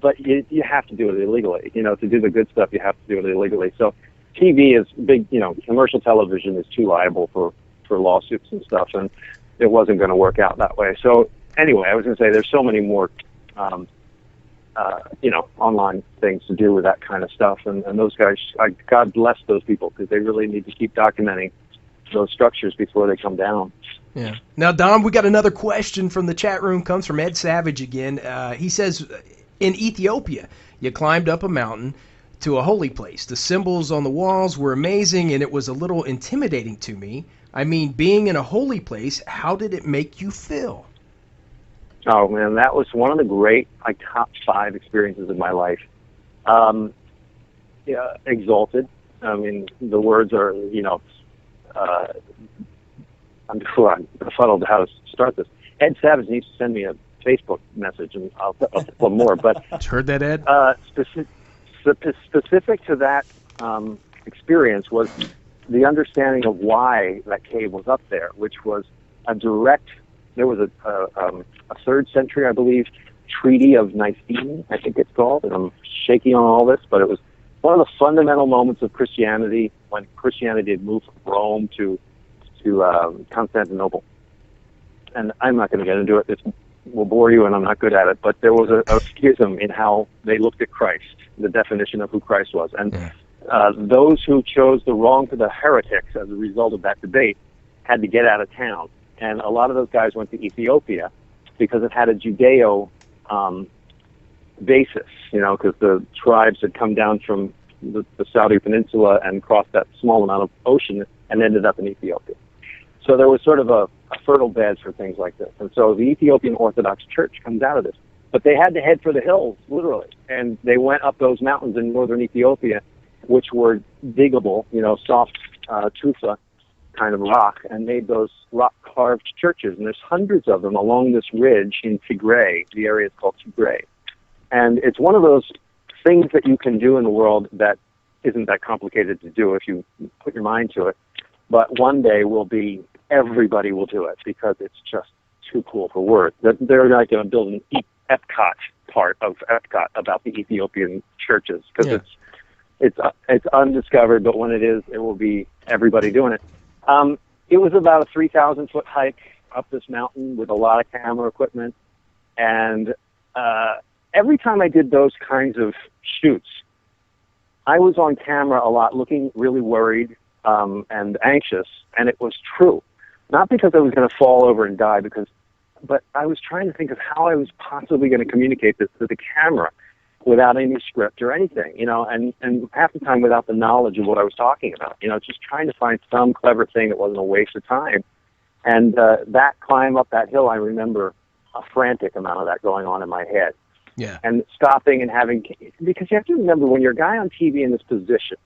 but you have to do it illegally. To do the good stuff, you have to do it illegally. So TV is big. Commercial television is too liable for lawsuits and stuff, and it wasn't going to work out that way. So anyway, I was going to say there's so many more, online things to do with that kind of stuff, and those guys, God bless those people, because they really need to keep documenting those structures before they come down. Yeah. Now, Don, we got another question from the chat room. Comes from Ed Savage again. He says, in Ethiopia, you climbed up a mountain to a holy place. The symbols on the walls were amazing, and it was a little intimidating to me. Being in a holy place, how did it make you feel? Oh, man, that was one of the great, top 5 experiences of my life. Exalted. The words are, I'm befuddled how to start this. Ed Savage needs to send me a Facebook message, and I'll put more. But heard that, Ed? Specific to that experience was the understanding of why that cave was up there, which was there was a 3rd century, I believe, Treaty of Nicene, I think it's called, and I'm shaky on all this, but it was one of the fundamental moments of Christianity when Christianity had moved from Rome to Constantinople. And I'm not going to get into it. It will bore you, and I'm not good at it. But there was a schism in how they looked at Christ, the definition of who Christ was. And those who chose the heretics as a result of that debate had to get out of town. And a lot of those guys went to Ethiopia because it had a Judeo basis, because the tribes had come down from the Saudi Peninsula and crossed that small amount of ocean and ended up in Ethiopia. So there was sort of a fertile bed for things like this. And so the Ethiopian Orthodox Church comes out of this. But they had to head for the hills, literally. And they went up those mountains in northern Ethiopia, which were diggable, soft tufa kind of rock, and made those rock-carved churches. And there's hundreds of them along this ridge in Tigray. The area is called Tigray. And it's one of those things that you can do in the world that isn't that complicated to do if you put your mind to it. But one day everybody will do it because it's just too cool for words. They're like going to build an Epcot part of Epcot about the Ethiopian churches because it's undiscovered, but when it is, it will be everybody doing it. It was about a 3,000-foot hike up this mountain with a lot of camera equipment, and every time I did those kinds of shoots, I was on camera a lot looking really worried and anxious, and it was true. Not because I was going to fall over and die, but I was trying to think of how I was possibly going to communicate this to the camera without any script or anything, and half the time without the knowledge of what I was talking about, just trying to find some clever thing that wasn't a waste of time. And that climb up that hill, I remember a frantic amount of that going on in my head. Yeah. And stopping and because you have to remember when you're a guy on TV in this position,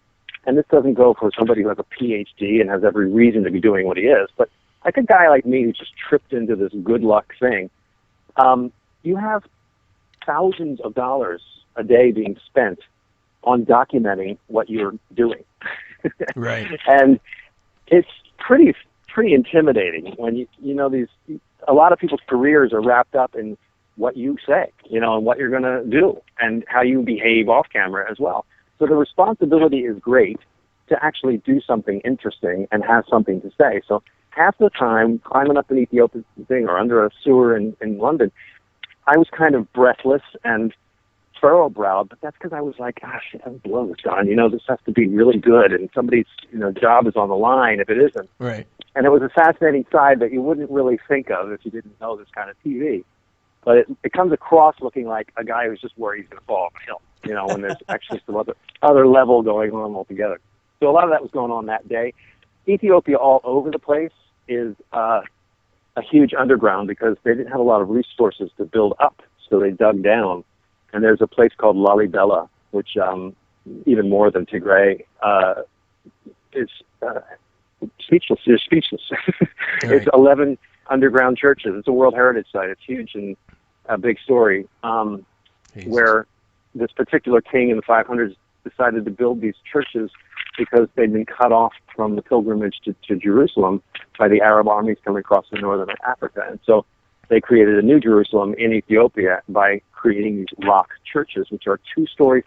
and this doesn't go for somebody who has a PhD and has every reason to be doing what he is, but like a guy like me who just tripped into this good luck thing, you have thousands of dollars a day being spent on documenting what you're doing. Right. And it's pretty intimidating when a lot of people's careers are wrapped up in what you say, and what you're going to do and how you behave off camera as well. So the responsibility is great to actually do something interesting and have something to say. So half the time, climbing up an Ethiopian thing or under a sewer in London, I was kind of breathless and furrow-browed, but that's because I was like, gosh, I'm blow this on. This has to be really good, and somebody's job is on the line if it isn't. Right. And it was a fascinating side that you wouldn't really think of if you didn't know this kind of TV. But it comes across looking like a guy who's just worried he's going to fall off a hill, when there's actually some other level going on altogether. So a lot of that was going on that day. Ethiopia all over the place is a huge underground because they didn't have a lot of resources to build up, so they dug down. And there's a place called Lalibela, which even more than Tigray is speechless. You're speechless. Right. It's 11 underground churches. It's a World Heritage Site. It's huge and a big story where this particular king in the 500s decided to build these churches because they'd been cut off from the pilgrimage to Jerusalem by the Arab armies coming across from northern Africa. And so they created a new Jerusalem in Ethiopia by creating these rock churches, which are two-story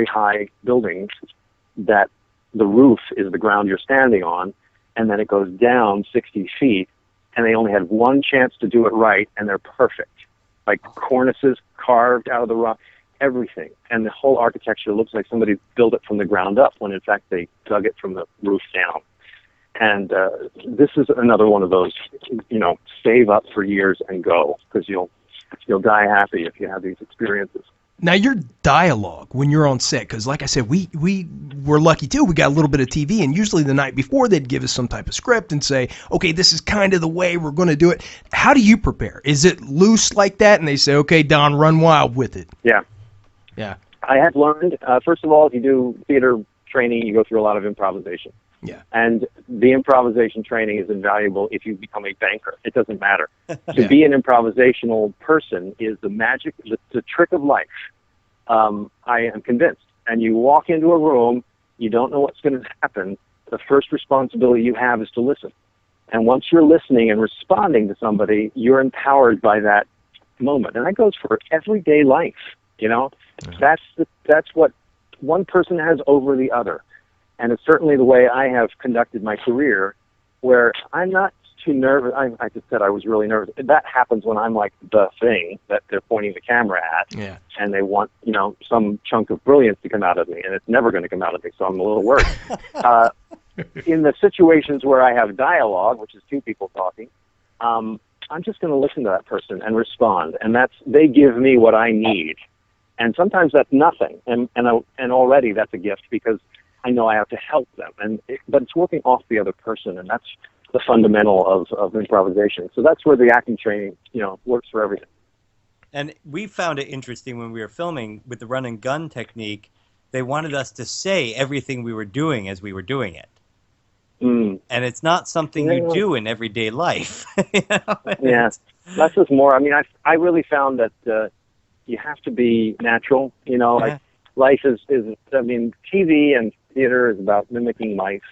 high buildings that the roof is the ground you're standing on, and then it goes down 60 feet, and they only had one chance to do it right, and they're perfect. Like cornices carved out of the rock, everything. And the whole architecture looks like somebody built it from the ground up, when in fact they dug it from the roof down. And this is another one of those, save up for years and go, because you'll die happy if you have these experiences. Now, your dialogue when you're on set, because like I said, we were lucky too. We got a little bit of TV, and usually the night before they'd give us some type of script and say, okay, this is kind of the way we're going to do it. How do you prepare? Is it loose like that? And they say, okay, Don, run wild with it. Yeah. Yeah. I have learned, first of all, if you do theater training, you go through a lot of improvisation. Yeah. And the improvisation training is invaluable if you become a banker. It doesn't matter. To be an improvisational person is the magic, the trick of life. I am convinced. And you walk into a room, you don't know what's going to happen. The first responsibility you have is to listen. And once you're listening and responding to somebody, you're empowered by that moment. And that goes for everyday life. That's what one person has over the other. And it's certainly the way I have conducted my career, where I'm not too nervous. I just said I was really nervous. That happens when I'm like the thing that they're pointing the camera at, and they want, some chunk of brilliance to come out of me, and it's never going to come out of me, so I'm a little worried. In the situations where I have dialogue, which is two people talking, I'm just going to listen to that person and respond, and they give me what I need. And sometimes that's nothing, and already that's a gift because I know I have to help them, but it's working off the other person, and that's the fundamental of improvisation. So that's where the acting training, works for everything. And we found it interesting when we were filming with the run and gun technique. They wanted us to say everything we were doing as we were doing it. And it's not something you do in everyday life. Yeah, less is more. I mean, I really found that you have to be natural. Like life is. I mean, TV and theater is about mimicking life,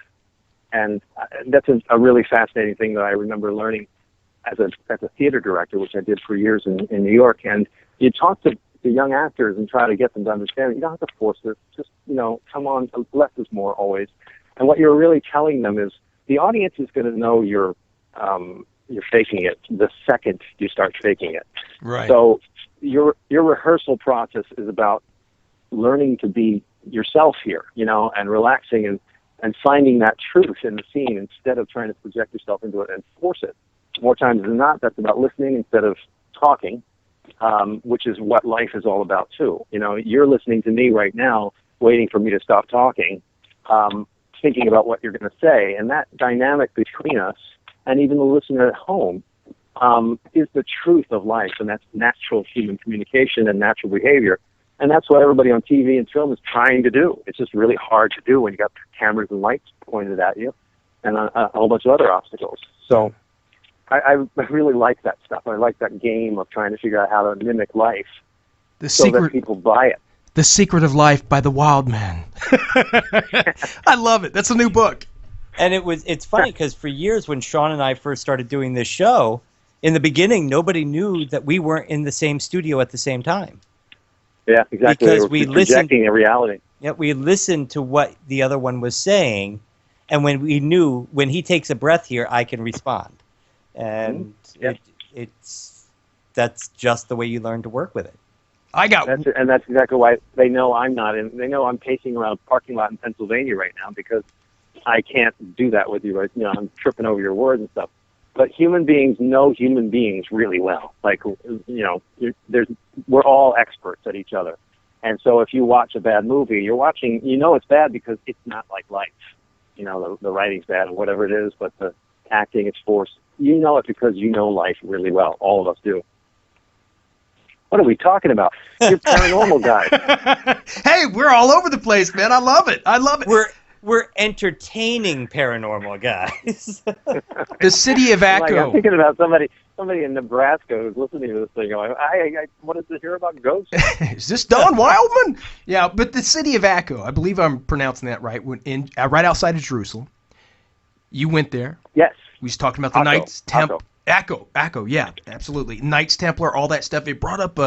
and that's a really fascinating thing that I remember learning as a theater director, which I did for years in New York. And you talk to the young actors and try to get them to understand. You don't have to force it. Just come on. Less is more always. And what you're really telling them is the audience is going to know you're faking it the second you start faking it. Right. So your rehearsal process is about learning to be yourself here, and relaxing and finding that truth in the scene instead of trying to project yourself into it and force it. More times than not, that's about listening instead of talking, which is what life is all about too. You're listening to me right now, waiting for me to stop talking, thinking about what you're going to say, and that dynamic between us and even the listener at home is the truth of life, and that's natural human communication and natural behavior. And that's what everybody on TV and film is trying to do. It's just really hard to do when you got cameras and lights pointed at you and a whole bunch of other obstacles. So I really like that stuff. I like that game of trying to figure out how to mimic life that people buy it. The Secret of Life by the Wildman. I love it. That's a new book. And it's funny because for years when Sean and I first started doing this show, in the beginning, nobody knew that we weren't in the same studio at the same time. Yeah, exactly. Because we listened, projecting a reality. Yeah, we listened to what the other one was saying, and when we knew when he takes a breath here, I can respond, and that's just the way you learn to work with it. That's exactly why they know I'm not in. They know I'm pacing around a parking lot in Pennsylvania right now because I can't do that with you. Right? I'm tripping over your words and stuff. But human beings know human beings really well. Like, we're all experts at each other. And so if you watch a bad movie, you're watching, it's bad because it's not like life. The writing's bad or whatever it is, but the acting, it's forced. You know it because you know life really well. All of us do. What are we talking about? You're paranormal guy. Hey, we're all over the place, man. I love it. We're entertaining paranormal guys. The city of Echo. I'm thinking about somebody in Nebraska who's listening to this thing going, I wanted to hear about ghosts. Is this Don Wildman? Yeah, but the city of Echo, I believe I'm pronouncing that right, right outside of Jerusalem. You went there. Yes. We was talking about the Knights Templar. Echo, yeah, absolutely. Knights Templar, all that stuff. It brought up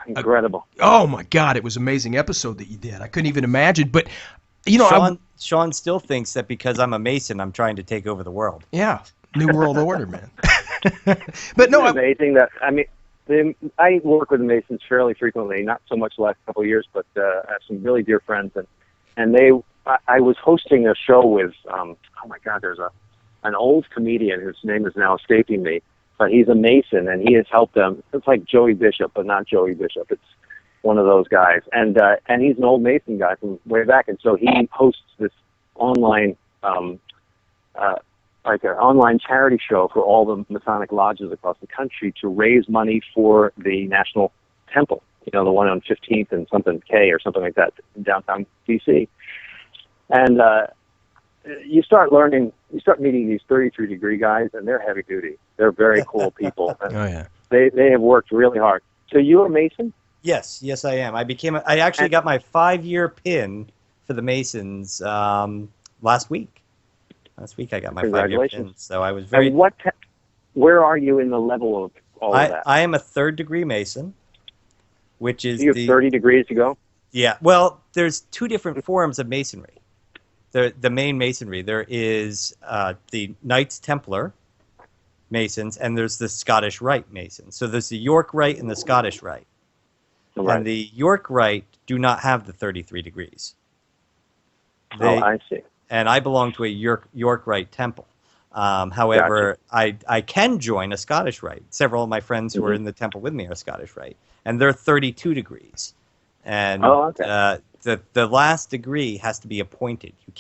incredible. Oh my God, it was an amazing episode that you did. I couldn't even imagine, but Sean still thinks that because I'm a Mason, I'm trying to take over the world. Yeah, New World Order, man. But no, it's amazing that I work with the Masons fairly frequently. Not so much the last couple of years, but I have some really dear friends, and I was hosting a show with oh my God, there's an old comedian whose name is now escaping me, but he's a Mason and he has helped them. It's like Joey Bishop, but not Joey Bishop. It's one of those guys, and he's an old Mason guy from way back, and so he hosts this online, like an online charity show for all the Masonic lodges across the country to raise money for the National Temple, the one on 15th and something K or something like that in downtown DC, and you start meeting these 33-degree guys, and they're heavy duty. They're very cool people. Oh yeah, they have worked really hard. So you're a Mason? Yes, I am. I actually got my 5-year pin for the Masons last week. Last week I got my 5-year pin, so I was very. And where are you in the level of all of that? I am a 3rd degree Mason, which is you have 30 degrees to go. Yeah, well, there's 2 different forms of Masonry. The main Masonry. There is the Knights Templar Masons, and there's the Scottish Rite Masons. So there's the York Rite and the Scottish Rite. Right. And the York Rite do not have the 33 degrees. I see. And I belong to a York Rite temple. However, gotcha. I can join a Scottish Rite. Several of my friends who are in the temple with me are Scottish Rite, and they're 32 degrees. And the last degree has to be appointed. You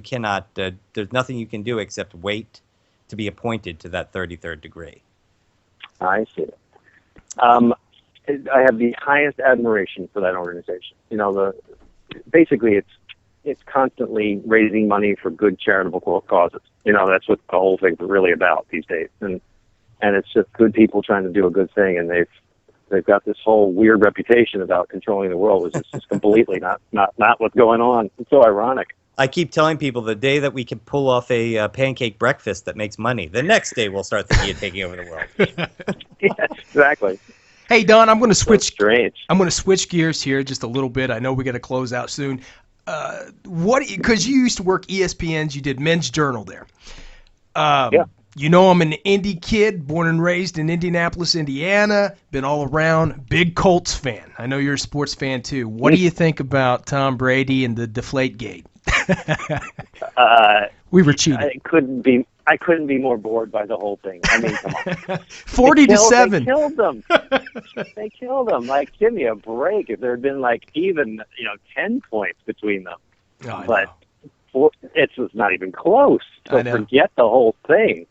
cannot. There's nothing you can do except wait to be appointed to that 33rd degree. I see. I have the highest admiration for that organization. Basically it's constantly raising money for good charitable causes. That's what the whole thing's really about these days. And it's just good people trying to do a good thing, and they've got this whole weird reputation about controlling the world, which is just completely not what's going on. It's so ironic. I keep telling people the day that we can pull off a pancake breakfast that makes money, the next day we'll start thinking of taking over the world. Yes, exactly. Hey Don, I'm going to switch. So strange. I'm going to switch gears here just a little bit. I know we got to close out soon. Because you used to work ESPN's, you did Men's Journal there. Yeah. You know, I'm an Indy kid, born and raised in Indianapolis, Indiana. Been all around. Big Colts fan. I know you're a sports fan too. What do you think about Tom Brady and the Deflategate? We were cheating. I couldn't be more bored by the whole thing. I mean, come on. 40-7. They killed them. They killed them. Like, give me a break. If there had been like even 10 points between them, but it's not even close. So forget the whole thing.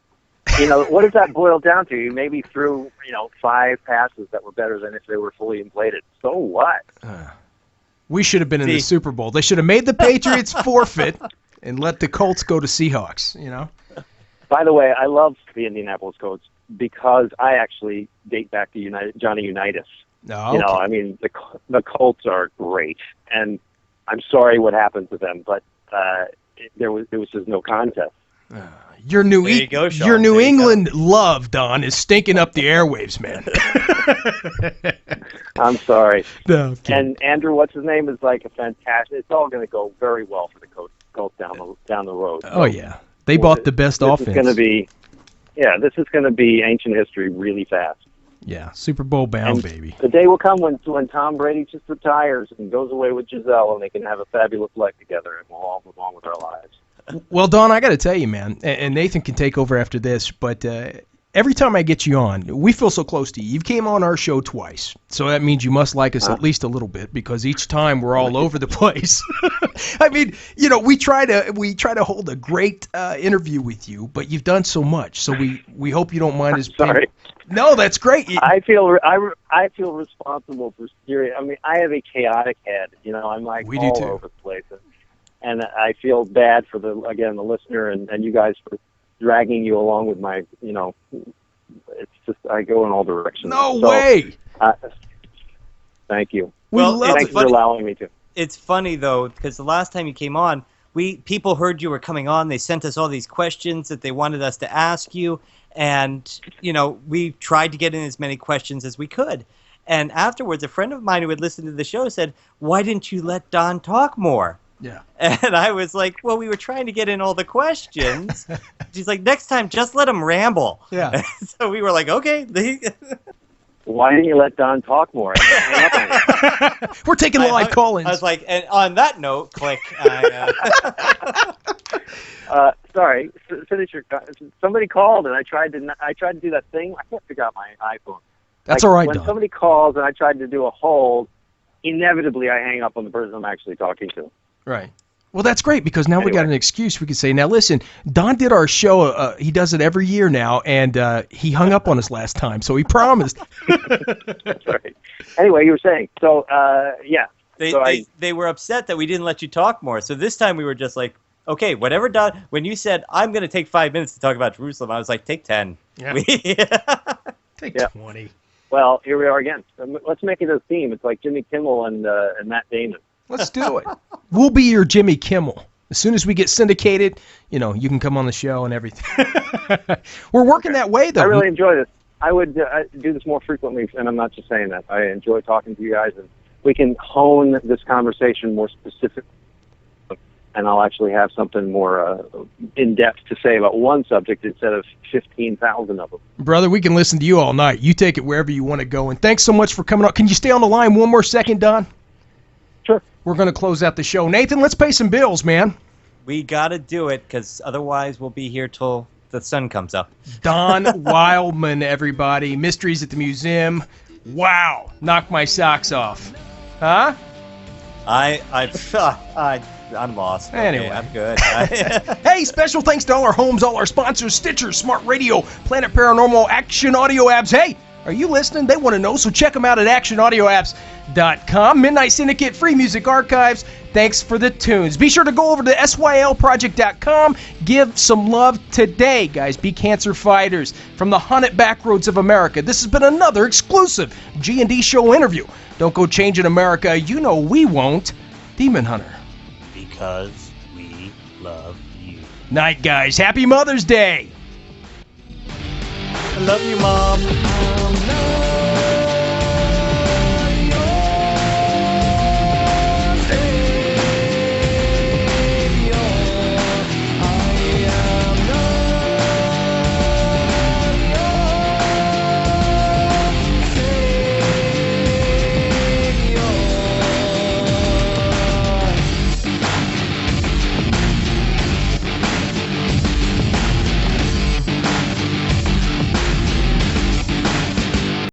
What does that boil down to? You maybe threw 5 passes that were better than if they were fully inflated. So what? We should have been in the Super Bowl. They should have made the Patriots forfeit and let the Colts go to Seahawks, By the way, I love the Indianapolis Colts because I actually date back to Johnny Unitas. Oh, okay. I mean, the Colts are great, and I'm sorry what happened to them, but there was just no contest. Your New England love, Don, is stinking up the airwaves, man. I'm sorry. No, okay. And Andrew, what's his name, is like a fantastic. It's all going to go very well for the Colts down the road. Oh yeah, they bought the best offense. This is going to be ancient history really fast. Yeah, Super Bowl bound, baby. The day will come when Tom Brady just retires and goes away with Giselle, and they can have a fabulous life together, and we'll all move on with our lives. Well, Don, I got to tell you, man, and Nathan can take over after this, but every time I get you on, we feel so close to you. You came on our show twice, so that means you must like us at least a little bit, because each time we're all over the place. I mean, we try to hold a great interview with you, but you've done so much, so we hope you don't mind us. Sorry. No, that's great. I feel responsible for steering. I mean, I have a chaotic head. I'm like all over the place. And I feel bad for the listener and you guys for dragging you along with my, it's just, I go in all directions. No way! Thank you. Thanks for allowing me to. It's funny, though, because the last time you came on, people heard you were coming on. They sent us all these questions that they wanted us to ask you. And, we tried to get in as many questions as we could. And afterwards, a friend of mine who had listened to the show said, "Why didn't you let Don talk more?" Yeah. And I was like, well, we were trying to get in all the questions. She's like, next time, just let him ramble. Yeah. So we were like, okay. Why didn't you let Don talk more? We're taking live call-ins. I was like, and on that note, click. Sorry, finish your. Somebody called and I tried to do that thing. I can't figure out my iPhone. That's all right, when Don. somebody calls and I tried to do a hold, inevitably I hang up on the person I'm actually talking to. Right. Well, that's great, because now we got an excuse. We can say, now listen, Don did our show. He does it every year now, and he hung up on us last time, so he promised. That's right. Anyway, you were saying. So, yeah. They were upset that we didn't let you talk more. So this time we were just like, okay, whatever, Don. When you said, I'm going to take 5 minutes to talk about Jerusalem, I was like, take 10. Yeah. Take 20. Well, here we are again. Let's make it a theme. It's like Jimmy Kimmel and Matt Damon. Let's do it. We'll be your Jimmy Kimmel. As soon as we get syndicated, you can come on the show and everything. We're working that way, though. I really enjoy this. I would do this more frequently, and I'm not just saying that. I enjoy talking to you guys, and we can hone this conversation more specific. And I'll actually have something more in-depth to say about one subject instead of 15,000 of them. Brother, we can listen to you all night. You take it wherever you want to go. And thanks so much for coming on. Can you stay on the line one more second, Don? Sure. We're going to close out the show. Nathan, let's pay some bills, man. We got to do it, because otherwise we'll be here till the sun comes up. Don Wildman, everybody. Mysteries at the Museum. Wow. Knock my socks off. Huh? I'm lost. Anyway. Okay, I'm good. Hey, special thanks to all our homes, all our sponsors, Stitcher, Smart Radio, Planet Paranormal, Action Audio Apps. Hey, Are you listening? They want to know, so check them out at actionaudioapps.com. Midnight Syndicate, Free Music Archives. Thanks for the tunes. Be sure to go over to sylproject.com. Give some love today, guys. Be cancer fighters from the haunted backroads of America. This has been another exclusive G&D Show interview. Don't go changing America. You know we won't. Demon Hunter. Because we love you. Night, guys. Happy Mother's Day. I love you, Mom.